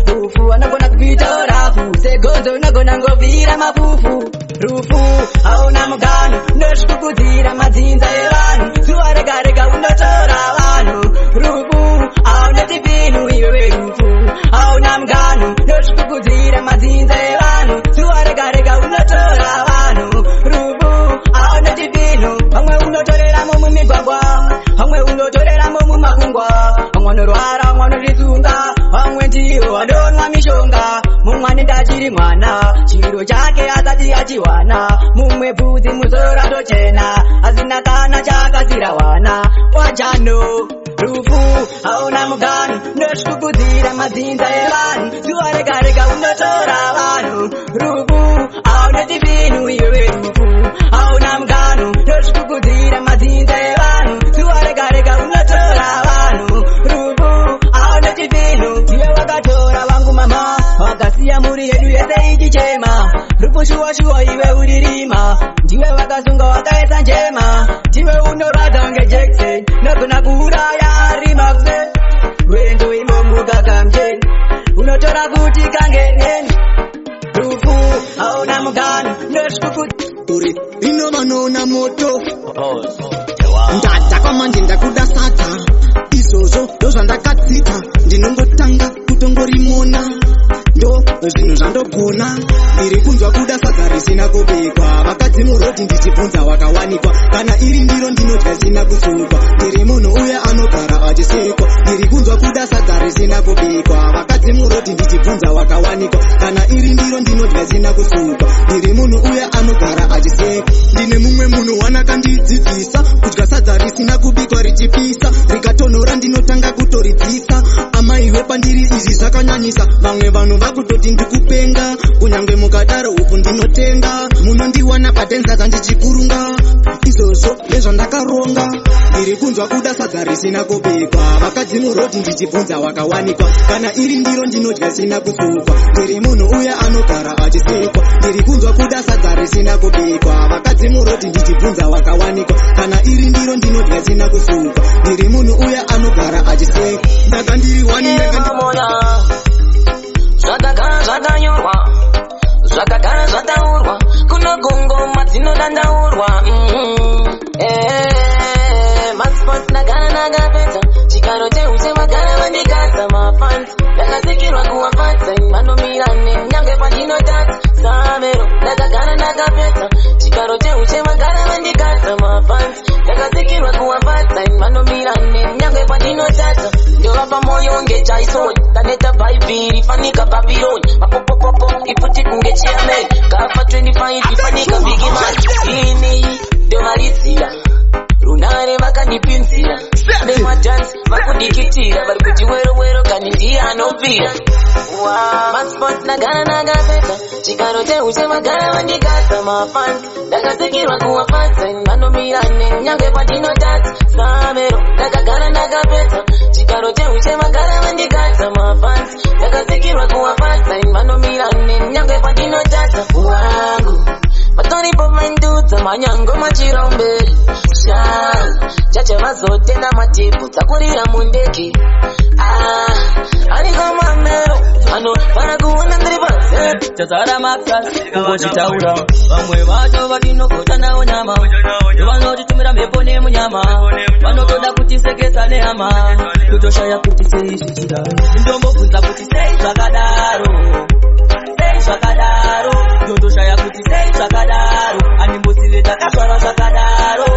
rufu anogona kuita rafu segonzo unogona ngovira mapufu rufu hauna mugano ndozvikukudzira madzinza evanhu zuva rega rega unotora vanhu rufu hauneti vinhu iwewe rufu hauna mugano ndozvikukudzira madzinza evanhu zuva rega rega unotora vanhu rufu hauneti vinhu vamwe unotoreramo mumigwagwa vamwe unotoreramo mumakungwa vamwe vanorwara vamwe vanozvitsunga vamwe ndivo vadonwa mishonga kumwani ndachiri mwana chiro chake asati achiwana mumwe bvudzi musoro tochena asina kana chakasira wana wachano rufu hauna mugano noshukudzira madzinza evanhu zuva rega rega unotora vanhu rufu hauna chipinu iwe rufu hauna mugano noshukudzira madzinza evanhu zuva rega rega unotora vanhu rufu hauna chipinu ndiye wakatora vangu mama wakasiya muri yedu yese ichichema rufu shuwa shuwa iwe uririma ndiwe wakasunga wakaesa njema ndiwe unoradza ngejekiseni nogona kuuraya rimakse rwendo imomuka kamjeni unotora kuti kangengeni rufu hauna mugano noshukuti uri rino vanoona moto ndadza kwamanje ndakuda sata izvozvo ndozvandakatsita ndinongotanga kutongorimona ndo zvinhu zvandogona ndiri kunzwa kuda sadza risina kubikwa vakadzi murodhi ndichibvunza wakawanikwa kana iri ndiro ndinodya zina kusukwa ndiri munhu uya anogara achisekwa ndiri kunzwa kuda sadza risina kubikwa vakadzi murodhi ndichibvunza wakawanikwa kana iri ndiro ndinodya zina kusukwa ndiri munhu uya anogara achisekwa ndine mumwe munhu wanakandidzidzisa kudya sadza risina kubikwa richipisa rikatonhora ndinotanga kutoridzisa amaiwe pandiri izvi zvakanyanyisa vamwe vanhu vakutoti ndikupenga kunyange mukadaro uku ndinotenga munondiwana patenzaka ndichikurunga izvozvo nezvandakaronga ndiri kunzwa kuda sadza risina kubikwa vakadzi murodhi ndichibvunza wakawanikwa kana iri ndiro ndinodya zina kusukwa ndiri munhu uya anogara achisekwa ndiri kunzwa kuda sadza risina kubikwa vakadzi murodhi ndichibvunza wakawanikwa kana iri ndiro ndinodya zina kusukwa ndiri munhu uya anogara achisekwa ndaka ndiri wani zvakagara zvakanyorwa zvakagara zvataurwa kuno gungoma dzinodandaurwa masport ndagara nakapedza chikaro cheuse vagara vandigadza mafans ndakasikirwa kuwafadza vanomira nenyange pandinotadza samero ndakagara nakapedza chikaro cheuse vagara vandigadza mafans ndakasikirwa kuwafadza vanomira nenyange pandinotadza ndovapa moyo ngejaisoni ndaneta bhaibhiri fanika babironi mapopopopo ifuti kunge chairman kafa 25 ifanika bigiman ini ndovaridzira runare vakandipinzira nemadansi vakudikitira vari kuti wero kani ndiye anopira masport ndagara nakapedza chikaro cheuse vagara vandigadza mafans ndakasikirwa kuwafadza vanomira nenyange pandinotadza samero ndakagara nakapedza chikaro cheuse vagara vandigadza mafans ndakasikirwa kuwafadza vanomira nenyange pandinotadza wangu matoripo maindudza manyango machirombe chacha vazotenda matepu takurira mundeki ariko mamero ano para kuona ndiri pasi chazara maksas kungochitaura vamwe vacho vatinogota nawo nyama vanotitumira mhepo nemunyama vanotoda kutisekesa nehama totoshaya kuti sei zvichidaro indombobvunza kuti sei zvakadaro totoshaya kuti sei zvakadaro animbosive takazvara zvakadaro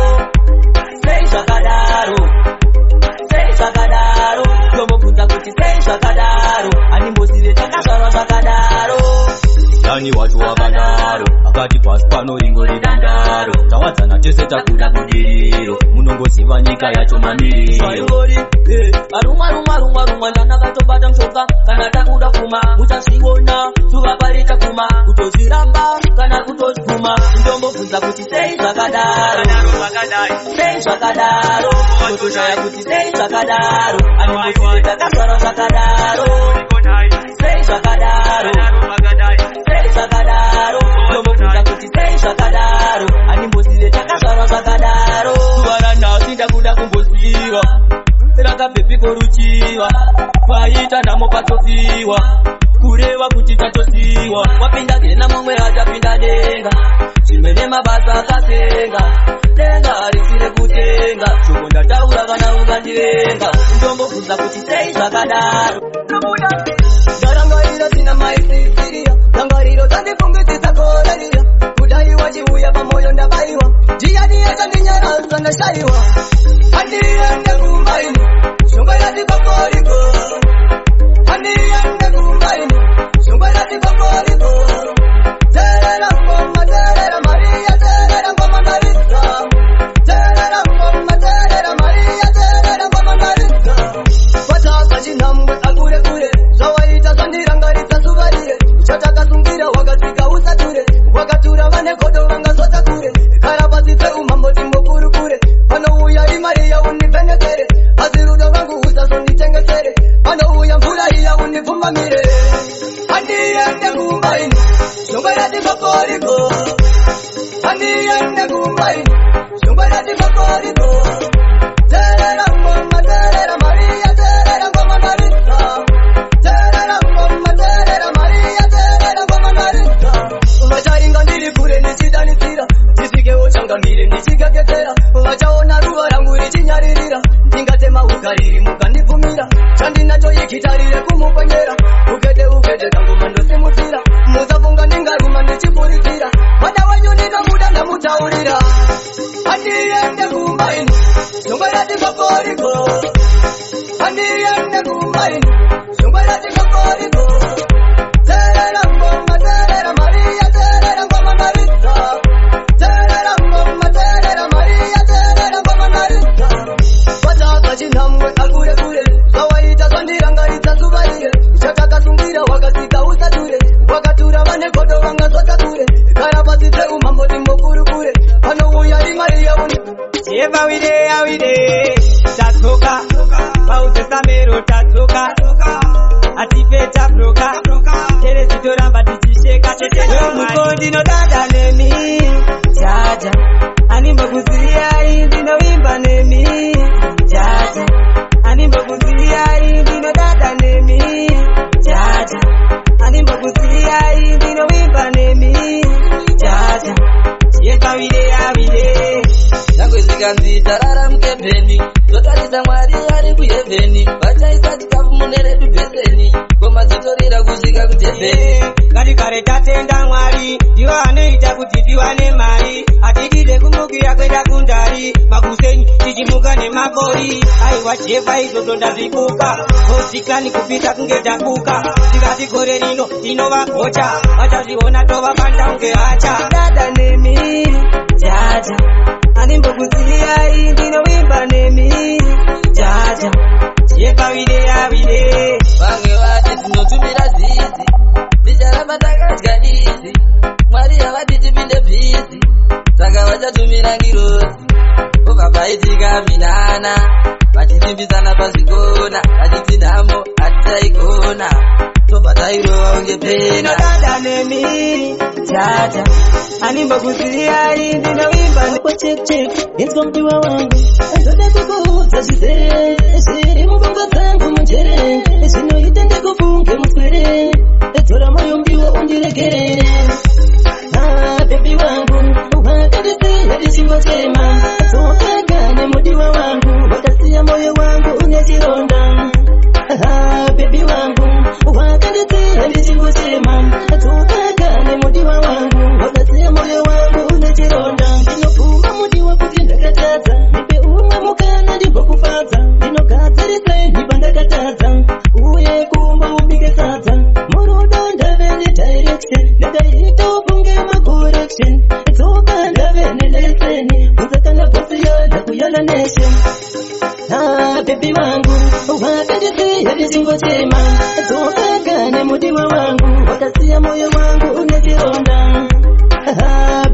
sei zvakadaro ndombobvunza kuti sei zvakadaro animbosive takazvara zvakadaro yani wacho wakadaro akati pasi pano ringo ridandaro tawadzana tese takuda budiriro munongoziva nyika yacho mamiriro arumwa ndanakatobata mshoka kana takuda kuma muchazviona zuva parita kuma kutozviramba kana kutozvuma ndombobvunza kuti sei zvakadaro totoshaya kuti sei zvakadaro animbosive takazvara zvakadaro sei zvakadaro ndombobvunza kuti sei zvakadaro animbosive takazvara zvakadaro zuva ranhasi ndakuda kumboziva rakabhepiko ruchiva paita nhamo patofiwa kureva kuti tatosiwa wapinda gena mumwe atapinda denga zvimwe nemabasa akasenga denga harisire kutenga shoko ndataura kana ungandivenga ndombobvunza kuti sei zvakadaro ndarangariro sina maisisiria rangariro tandifungitsisa korarira kudaiwa chiuya pamoyo ndabaiwa ndiyani yachandinyaradza ndashaiwa handiende kumbaini shongwe ratikokoriko handiende kumbaini shongwe ratiko mamire Andiende kumbaini Shumbara di makoriko Andiende kumbaini Shumbara di makoriko Terera mama terera Maria terera mama Marita Terera mama terera Maria terera mama Marita Vacharinga ndiri kure nichidanisira Tisike ochanga mire nichikaketera Vachaona ruva rangu richinyaririra Ndingatema ukariri mukandipfumira Chandinacho ikitarire kumupanyera Ugede kangu mando simutira Muzafunga ndingaruma ndichiburikira Vada wanyu ndikamuda ndamutaurira Andiende kumbaini Shumbara di makoriko Andiende kumbaini Shumbara di makoriko Terera mama terera Maria terera mama Marita Terera mama terera Maria terera mama Marita Vataka chinhamwe akure kure Zawaita zvandirangaridza suvaire Chakakasungira wakasika usature Wakatura vane kodo vangazotature Kara pasi peumambo timbokurukure Panouya imari yauni Awide tatoka Pauze samero tatoka Atipeta broka Tere sitoramba tichisheka Mukondi no dada nemi Jaja Animba kuziria indi no wimba nemi Jaja Animba kuziria indi no dada nemi Jaja Animba kuziria indi no wimba nemi Jaja Awide Nangu zikanzi tarara mkepeni Zotatita mwari ari kuyeveni Vachaisa chikafu munere dubeseni Goma zitorira kuzika kutepeni Katikare tatenda mwari Ndiwa anoita kuti tiwane mari Atidide kumukira kwenda kundari Makuseni tichimuka nemabori Aiwa chefa izoto ndazikuka Kosikani kupita kunge takuka Tikati gore rino tinova kocha Vachaziona tova panda unge hacha Dada nemi Jaja Animbo kuziria indino wimba nemi Jaja Chefa wide Vange vati tinotumira zizi Bicharamba takadya dizi Mwari havati tipinde bhizi Saka vachatumira ngirozi Ukabaitika minana Vachitimbisana pazvikona Vachiti nhamo hatichaigona Tobva tairova unge pena Dada nemi Jaja Animbo kuziria indino wimba Check, inzwa mdiwa wangu Ndoda kukuza zizere Ziri mubonga zangu mjere Zino itende kufunge mutwere Etora moyo mdiwa undiregere Baby wangu Wakadisi hadisingo chema Toka gane mudiwa wangu Wakasia moyo wangu unezironda Baby wangu Wakadisi hadisingo chema Toka gane mudiwa wangu Wakasia moyo wangu unezironda Mudiwa kutinda kataza Nipe umwe mukana ndimbo kufaza Ndino gazirise nibanda kataza Uye kumba ubige saza Murudo ndavene direction Nagaita upunge ma correction Toka ndavene leseni Uzakana posi yoda kuyala nation Baby wangu Wakadisi hadisingo chema Toka gane mudiwa wangu Wakasia moyo wangu unezironda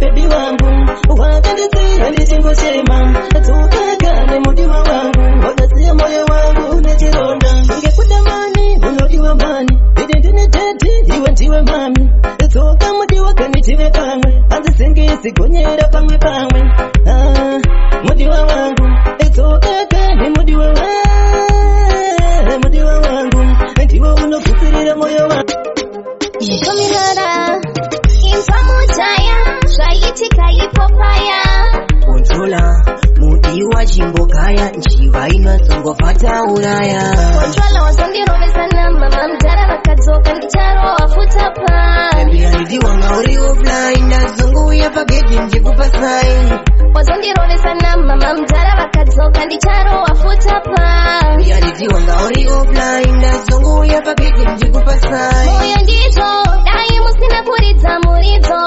Baby wangu Wakadisi hadisingo chema Tukagane mudiwa wangu Wakasia moyo wangu unechironda Ungekutamani unodiwa mani Idendine tete iwe ndiwe mami Toka mudiwa kanitiwe pamwe Anzi singisi gonyera pamwe pamwe Mudiwa wangu Tukagane mudiwa wangu Mudiwa wangu Ndiwo unokusirira moyo wangu Komirara Insamutaya Shaitika ipopaya Controller Mudiwa jimbo kaya Nchiva inasongo fata uraya Controller wasondirovesana Mama mtara wakadzoka ndicharo wafuta pa Ndiwa ngauri offline Nazungu ya pageti njikupa sai Wasondirovesana Mama mtara wakadzoka ndicharo wafuta pa Ndiwa ngauri offline Nazungu ya pageti njikupa sai Moyo ndizo Dai musina kuridza muridzo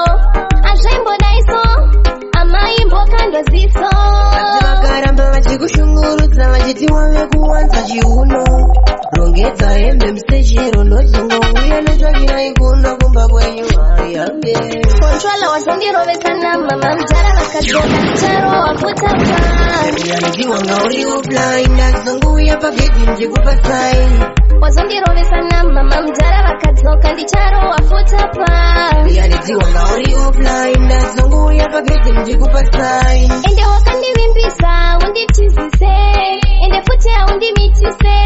Azvimbo daiso Amaimbo kando ziso Vakaramba vachikushungurudza vachiti wave kuwanza chiuno Rongedza hembe msechero ndochungo uye netsvakira ikuno kumba kwenyu hayambe Controller wasondirovesana Mama mtara wakadzoka ndicharo wafuta pa Ndiwa ngauri offline Nazungu ya pageti njikupa sai wazondirovesana mama mjara vakadzoka ndicharowa futapa yanidziwa ngauri offline ndazonguya pagedhi ndikupa sign ende wakandivimbisa unditizise ende futi haundimitise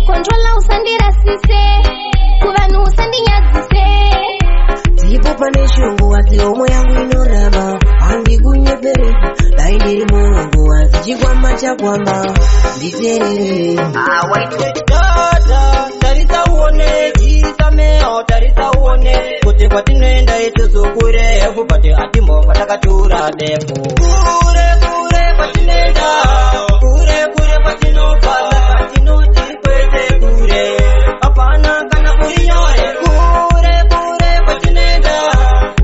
kontrola usandirasise kuvanhu usandinyadzise ndipo pane shungu asi omwe yangu inorama handikunyepere dai ndiri mulungu asi chikwama chakwama nditerere tarisa uone chisameo tarisa uone kuti kwatinoenda isusu kurefu pati atimbova takatura defu kure kwatinoenda kure kwatinofata kwatinoti kwete kure apana kana kurinyore kure kwatinenda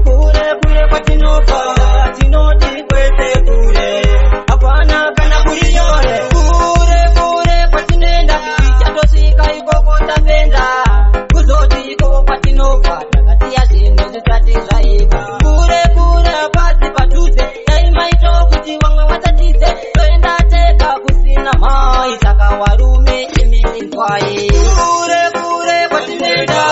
kure kwatinofata kwatinoti kwete kure apana kana kurinyore kure kwatinenda ichatosika ikoko tapenda kuzoti ikoko kwatinofata kasiya zvinhu zvisati zvaiva kure apasi padhuze daimaito kuti vamwe vatatise toenda tega kusina mai saka warume chemendekwaye kure kwatinenda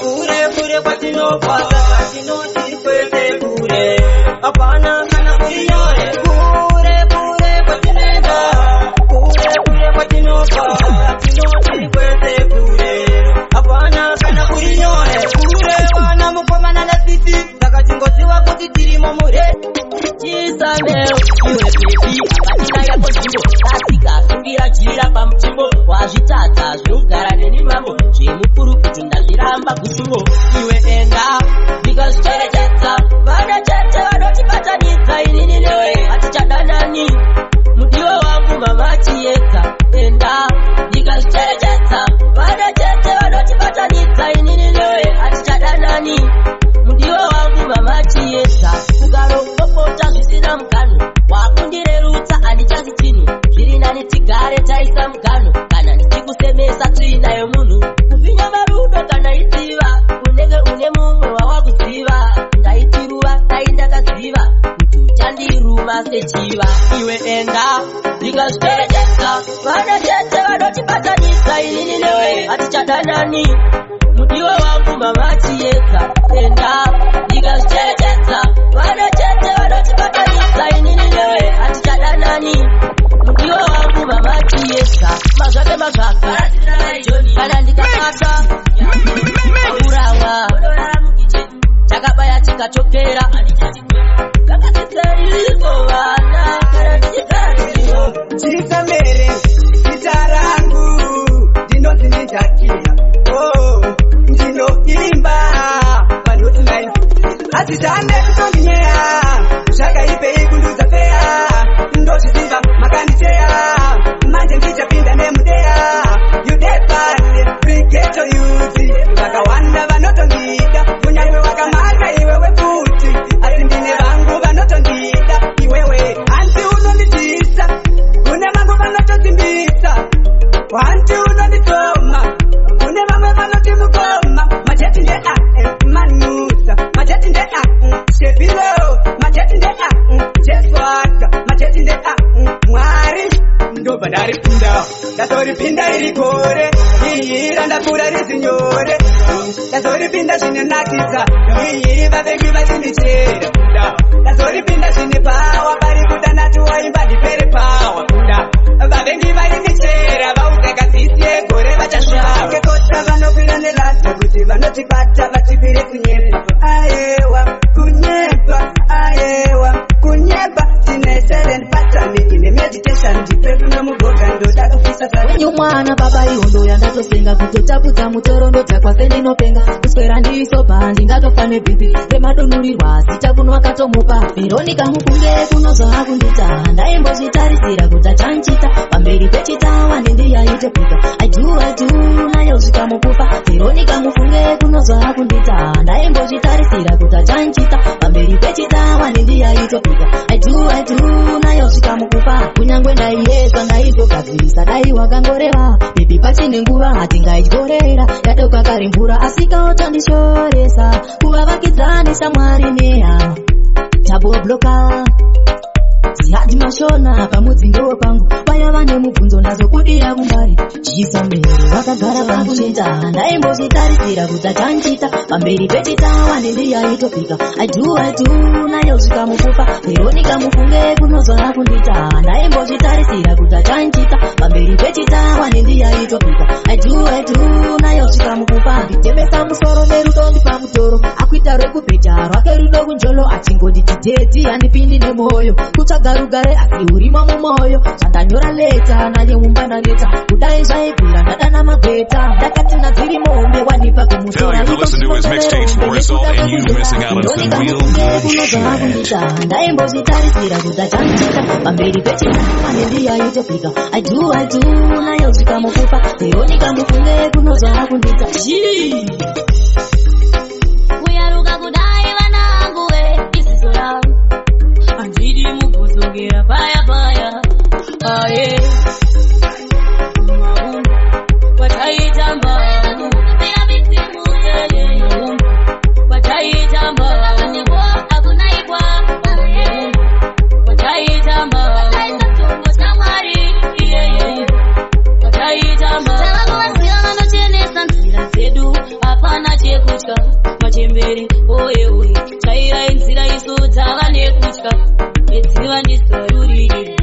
kure kwatinofata kwatinoti kwete kure apana kana kurinyore kure kwatinenda kure kwatinofata kwatinoti kwete kure apana kana kurinyore kure wana mukomana nasisi saka tingoziva kuti tirimo mure chisameo iwe bebi akatina yako nzvimbo kasika sungira jira pamutimbo wazvitadza zvinogara neni mambo zvemukuru kuti ndazviramba kusungo iwe enda ndikazvicherechedza vana chete vanotibatanidza inini newe hatichadanani mudiwa wangu mama chiedza enda ndikazvicherechedza vana chete vanotibatanidza inini newe hatichadanani mudiwa wangu mama chiedza kugarokopota zvisina mugano wakundirerutsa handichati chinhu zviri nani tigare taisa mugano kana ndichikusemesa tsvina munhu kupfinya marudo kana itsiva unenge une mumwe wawakuziva ndaitiruva dai ndakaziva kuti uchandiruma sechiva iwe enda ndikazvicherechedza vana chete vanotibatanidza inini newe hatichadanani mudiwa wangu mama chiedza enda ndikazvicherechedza vana chete vanotibatanidza inini newe hatichadanani mudiwa wangu mama chiedza mazvake mazvaka kana ndikabata akurava takabaya tikatokera kakatiseriko vana kana tichigadziriwo chisamere zita rangu ndinodzinidzakia ndinoimba panotinai hazitane kutondinyeya zvakaipei kundudza feya ndozviziva makanditeya manje ndichapinda nemudeya yudepane brigeto yuti vakawanda vanotondida kunyange wakamaka iwewe futi asi ndine vangu vanotondida iwewe hanzi unonditisa kune vangu vanotodzimbisa hanzi unonditoma kune vamwe vanoti mukoma majeti ndea manusa majeti ndea shepilo majeti ndea jeswaka majeti ndea mwari ndobva ndaripinda ndatoripinda iri gore iyira ndapfuura rizinyore ndazoripinda zvinonakidza iyi vavengi vachindichera kuda ndazoripinda zvine pawa vari kuda nati waimba ndipere pawa kuda vavengi varindichera vauzekazisiye gore vachasvake kota vanokwira nerasa kuti vanotibata vatipire kunyepa ayewa kunyepa ayewa kunyepa tine 7 patani ine meditation ndipetu nomugoga ndoda kufisa wenyu mwana baba ihondo yandatosenga kutotapudza mutoro ndodza kwase ndinopenga kuswera ndisopa ndingatofa nebhipi remadonhurirwa zichakunwa katomupa veronika mukunge kunozoha kundita ndaimbozvitarisira kuti achanchita pamberi pechitawa ndindiyaitepika aidu nayo zvikamukufa veronika mukunge kunozoha kundita ndaimbozvitarisira kuti achanchita pamberi pechitawa ndindiyaitepika aidu nayo zvikamukufa kunyangwe ndaiyezva ndaizogadzirisa dai wakangoreva bebi pachine nguva hatingaidyorera yadoka kari mvura asikaotandishoresa kuvavakidzanisa mwari nehama tabobloka ngati mashona pamudzingewo pangu paya vane mubvunzo ndazokudira kumbari chisamero vakagara pamuchita ndaimbozvitarisira kuti achanchita pamberi pechitawa nendiyaitopika aidu nayo zvikamukupa veronika mufunge kunozona kundita ndaimbozvitarisira kuti achanchita pamberi pechitawa nendiyaitopika aidu nayo zvikamukupa nditembesa musoro nerudo ndipamutoro akuita rekupeta rwake rudo kunjolo achingonditi dedi handipindi nemoyo kutsvaga rugare asi urimo mumoyo zvandanyora leta naye mumbandaneta kudai zvaibvira ndadana magweta ndakati nadziri mombe wanipa kumusora ndaimbozvitarisira kuti achanchita pamberi pechitama nendiyaitopika aidu nayo zvikamukupa veronika mufunge kunozona kundita kuyaruka kudai vanangu isizo langu andidi mukuzongera paya paya aye maungu wataita mbangu wataita mbangu akunaikwa wataita mbangu tungo samari wataita mbangu wasiona nochenesa nzira zedu hapana chekutya machemberi oye chaira inzira iso dzava nekutya edziva ndisarurire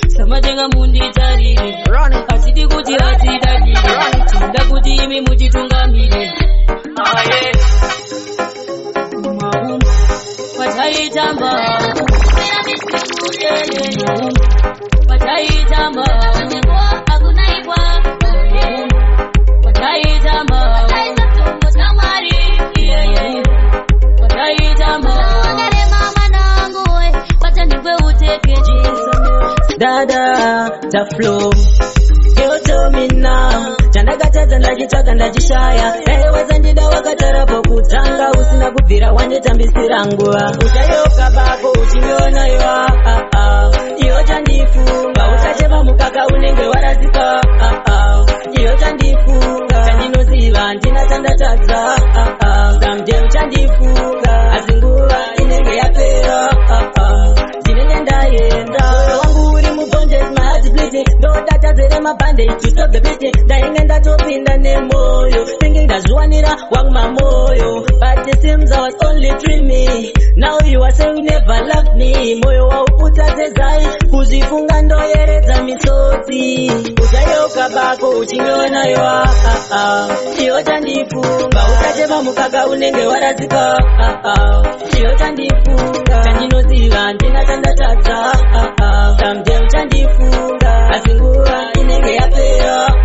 samatenga munditarire hatidi kuti hatidadire tinoda kuti imi mutitungamire aye maumbu wataita mbangu wataita mbangu akunaikwa wataita mbangu tungo samari wataita mbangu dada ta flow yotomina chandakatadza ndachitsvaga ndachishaya daiweza ndida wakatarapo kutanga usina kubvira wanditambisira nguva uchayoka bako uchinyonayo iyo chandifunga uchachepa mukaka unenge warazika iyo chandifunga chandinoziva ndina chandatadza samde uchandifunga asi nguva inenge yapera ndinenge ndaenda wangu uri mubondes my heart bleeding ndodatadzere mabandage to stop the beating ndainge ndatopinda nemoyo thinking ndazviwanira wangu mamoyo but it seems I was only dreaming now you are saying you never loved me moyo wauputa sezai kuzvifunga ndoyeredza misodzi uchayoka bako uchinyonayo iyo chandifunga uchachepa mukaka unenge warazika iyo chandifunga chandinoziva ndina chandatadza samde uchandifunga asi nguva inenge yapera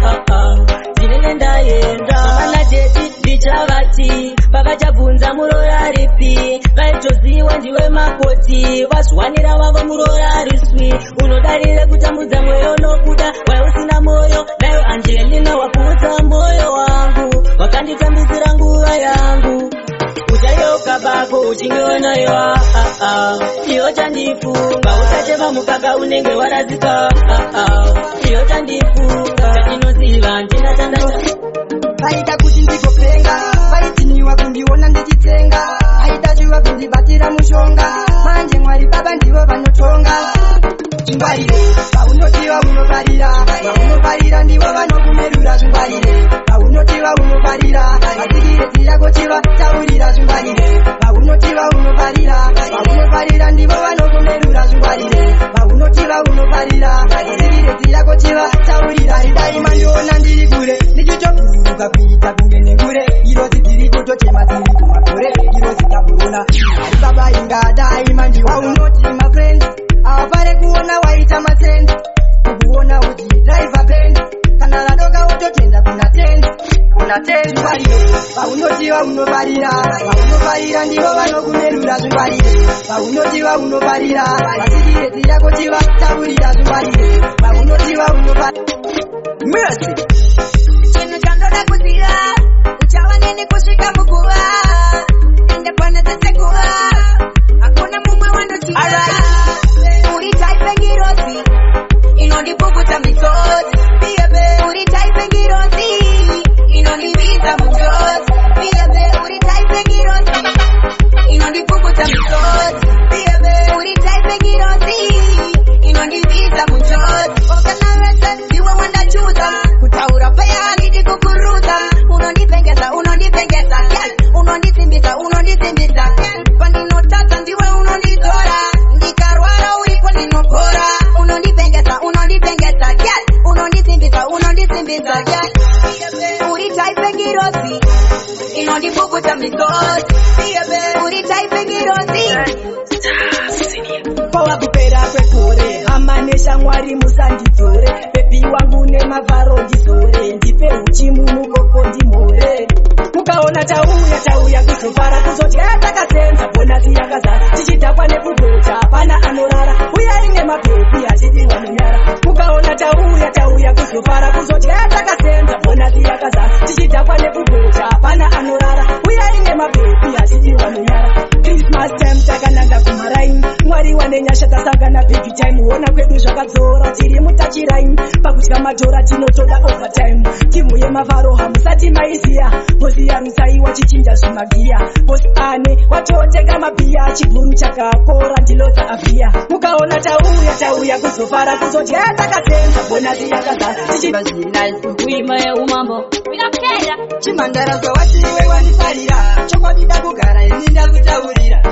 ndinenge ndaenda vanateti ndichavati vakachabvunza muroraripi vaitoziwa ndiwe makoti vazviwanira wavo murorariswi unodarire kutambudza mweyo nokuda wausina moyo nayo angelina wakuudza moyo wangu wakanditambisira nguva yangu uchayoka bako uchinyonayo iyo chandifunga uchachepa mukaka unenge warazika iyo chandifunga chandinoziva ndina chandata vaita kuti ndigopenga vaitiniwa kundiona ndichitsenga vaitachiwa kundibatira mushonga manje mwari baba ndivo vanotonga zvingwarire vaunotiva unoparira vaunoparira ndivo vanokumerura zvingwarire vaunotiva unoparira vasikireti yako chiva taurira zvingwarire vaunotiva unoparira vaunoparira ndivo vanokumerura zvingwarire vaunotiva unoparira vasikireti yako chiva taurira idaima ndiona ndiri kure ndichitobhururuka kuita kunge nekure irozi dziri kutochema dziri kumakore irozi taburuna ari baba ingadaima ndiwa unoti mafriends avapare kuona waita masenzi kukuona uti driver bend kana radoka utotenda kuna tenzi varire vaunotiva unoparira vaunoparira ndivo vanokumerura zvingwarire vaunotiva unoparira vasikireti yako chiva taurira zvingwarire vaunotiva unoparira mercy chinhu chandoda kuziva uchava neni kusvika muguva ende pane dzesekuva hakuna mumwe wandoziva uri taipengirozi inondipukuta misodzi uri taipengirozi inondividza munjodzi uri taipengirozi inondipukuta misodzi uri taipengirozi ngirozi inondipukuta misozi uri type ngirozi Powa kupera kwekore amanesha mwari musandidhore bebi wangu nemavharo ndizore ndipe uchimu mukoko ndimhore mukaona tauya kuzofara kuzodya takasenza bonasi yakazara tichidhakwa nekugota hapana anorara uyai nemabhebi hatidi vanonyara mukaona tauya kuzofara kuzodya takasenza bonasi yakazara tichidhakwa nekugota hapana anorara uyai nemabhebi hatidi vanonyara Christmas time takananga kumaraini mwari wanenyasha tasangana big time huona kwedu zvakadzora tiri mutachiraini pakutya madhora tinotoda overtime timu yemavharo hamusati maiziya bosi yarusaiwa chichinja zvimagiya bosi ane watotenga mabhiya chibhuru chakakora ndiloza avhiya mukaona tauya kuzofara kuzodya takasenza bonasi yakazara Wima ya umambo chimandara zvawatiwe wanifarira chokwadi kugara ini ndakutaurira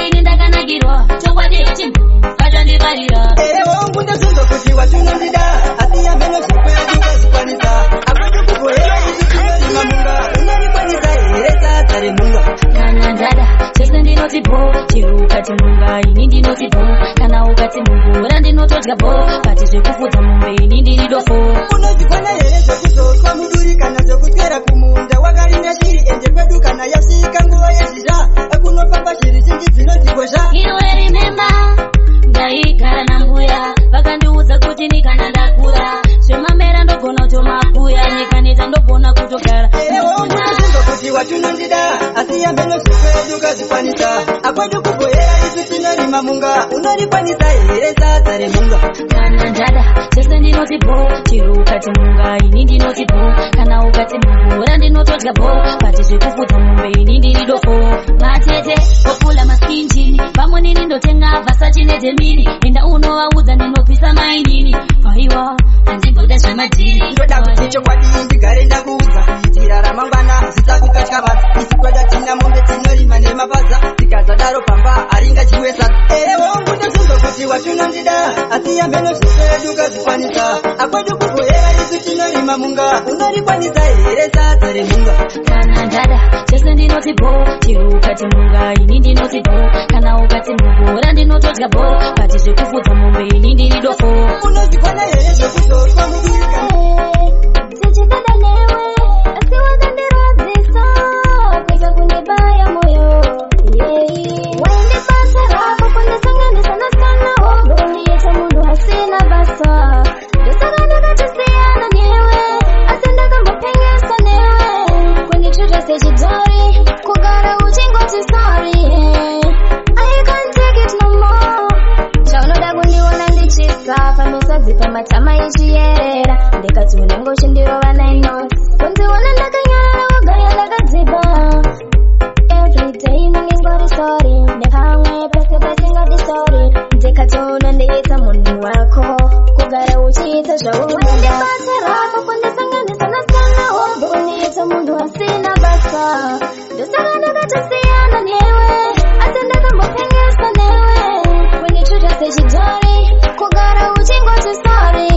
ini ndakanakirwa chokwadi chimbu kachandifarira wangu ndazvinzwa kuti watunondida asi yameno zvekweadikazikwanisa akwati kugohera iziinoima munga unonikwanisa here sadza remunga kana ndada chese ndinoti bo chiri ukati munga ini ndinoti bo kana ukati mungura ndinotodya bo kati zvekufudza mombe ini ndiri dofo unozikwana here zvekuzotwa muduri kana zvekutyera kumunda wakarinda shiri ende kwedu kana yasvika nguva yezhizha akunofamba shiri zhinji dzinozigozha iwe rimemba ndaigara nambuya vakandiudza kuti nikana ndakura zvemamera ndogona kutomakuya nikaneta ndogona kutogara unozvinzwa kuti watunondida asi yambeno zvekwedu kazvikwanisa akwedu kugohera isu tinorima munga unorikwanisa here sadza remunga kana ndada chese ndinoti bo chiri ukati munga ini ndinoti bo kana ukati mungura ndinotodya bo kati zvekufudza mombe ini ndiri dofo matete opula maskinjini pamwe nini ndotenga vhasachi nedhemini enda unovaudza ndinopisa mainini aiwa handimboda zvemadhiri ndoda kuti chokwadi ndigare ndakuudza kuitira ramangwana zvisakukatya vanhu isi kwada tina mombe tinorima nemapadza tikazadaro pamba haringachiwe sadza wangu ndozvinzwa kuti watunondida asi yambeno zvekwedu kazvikwanisa akwedu kugohera isu tinorima munga unorikwanisa here sadza remunga kana ndada chese ndinoti bo chiri ukati munga ini ndinoti bo kana ukati mungura ndinotodya bo kati zvekufudza mombe ini ndiri dofo unozikwana here zvekuzotwa mudurika tichipenda newe asi wakandirodzisa kuita kundibaya moyo waende basa rako kundisanganisa nasanawo ndoniita munhu asina basa ndosaka ndakatisiyana newe asi ndakambopengesa newe kundichuta sechidhori kugara uchingoti sorry I can't take it no more chaunoda kundiona ndichisafa misadzipa matama ichiyerera ndikati unenge uchindirova nainoti kundiona ndakanyarara wagaya ndakadziba everyday ndingori sorry nepamwe pese pasingati sorry ndikati unondiita munhu wako kugara uchiita zvaunondibasa rako kundisanganisa nasanawo ndoniita munhu asina basa ndosaka ndakatisiyana newe asi ndakambopengesa newe kundichuta sechidhori kugara uchingoti sorry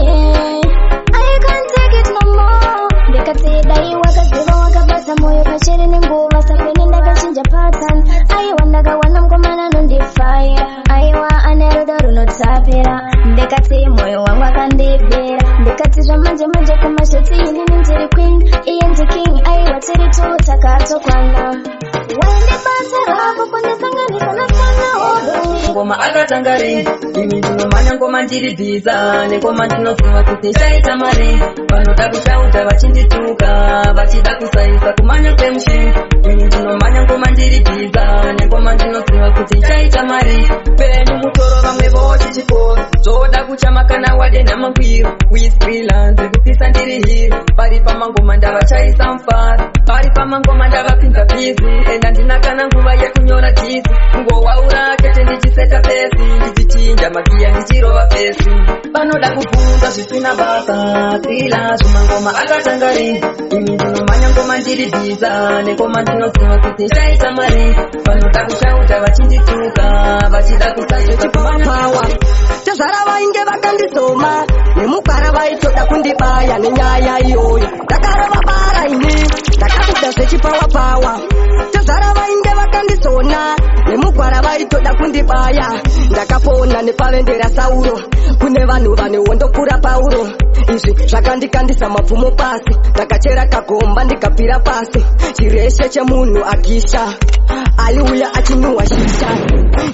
I can't take it no more ndikati dai wakaziva wakabata moyo pachiri nenguva sapeni ndakachinja pattern aiwa ndakawana mukomana nondifaya aiwa ane rudo runotapira ndikati moyo wangu akandibvira ndikati zvamanje manje kumashoti inini ndiri queen iye ndi king aiwa tiri tu takatokwana waende basa rako kundisanganisa nasanawo ngoma akatanga ri ini ndinomanya ngoma ndiri bhiza nekoma ndinofunga kuti chaita mari vanoda kushauta vachindituka vachida kusaisa kumanya kwemushi ini ndinomanya ngoma ndiri bhiza nekoma ndinofunga kuti chaita mari penyu mutoro vamwe vochichikoro zvoda kuchamakana wade namangwiro wisprilanze kupisa ndiri hiri pari pamangoma ndavachaisa mufaro pari pamangoma ndavapinza bhizi enda ndinakana nguva yekunyora jisi ngowaura kete ndichiseta pesi ndichichinja magiya ndichirova pesi vanoda kubvunza zvisina basa sila zvimangoma akatanga ri ini ndinomanya ngoma ndiri bhiza nekoma ndinoziva kuti chaita mari vanoda kushauta vachindituka vachida kusaiochipawa tazara vainge vakandisoma nemugwara vaitoda kundibaya nenyaya iyoyo. Ndakarova bara ini ndakabuda sechipawa tezara vainge vakandisona nemugwara vaitoda kundibaya. Ndakapona nepavendera Sauro kune vanhu vane hondokura Pauro. Izvi zvakandikandisa mapfumo pasi, ndakachera kagomba ndikapira pasi. Chireshe chemunhu akisha aliuya achinuhwa shisha.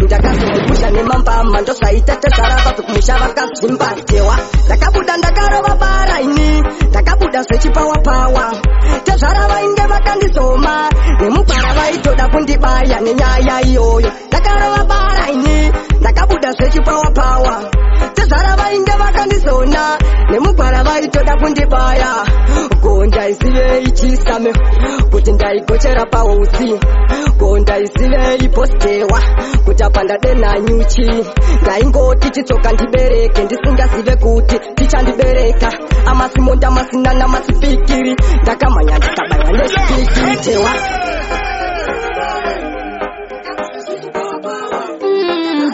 Ndakazomupusha nemambama ndozvaita tezara vabve kumusha vakazvimba tewa. Ndakabuda ndakarova bara ini ndakabuda zvechipawa tezara vainge vakandisoma nemugwara vaitoda kundibaya nenyaya iyoyo. Ndakarova bara ini ndakabuda zvechipawa tezara vainge vakandisona nemugwara vaitoda kundibaya. Gonda isivei chisame kuti ndaigochera pausi, gonda isivei postewa kuti apa ndadena nyuchi. Ndaingoti chitsoka ndibereke ndisingazive kuti tichandibereka. Amasimonda masinana masipikiri ndakamanya ndikabaya nechipikiri tewa.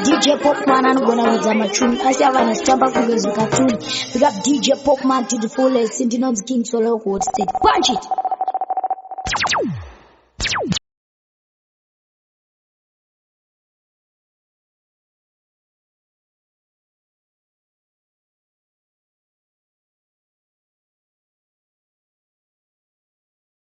DJ Popman anogona wedza machuni asi avana chitamba kugezuka tuni. Big up DJ Popman to the fullest. Ndinonzi King Solo Gold State. Punch it.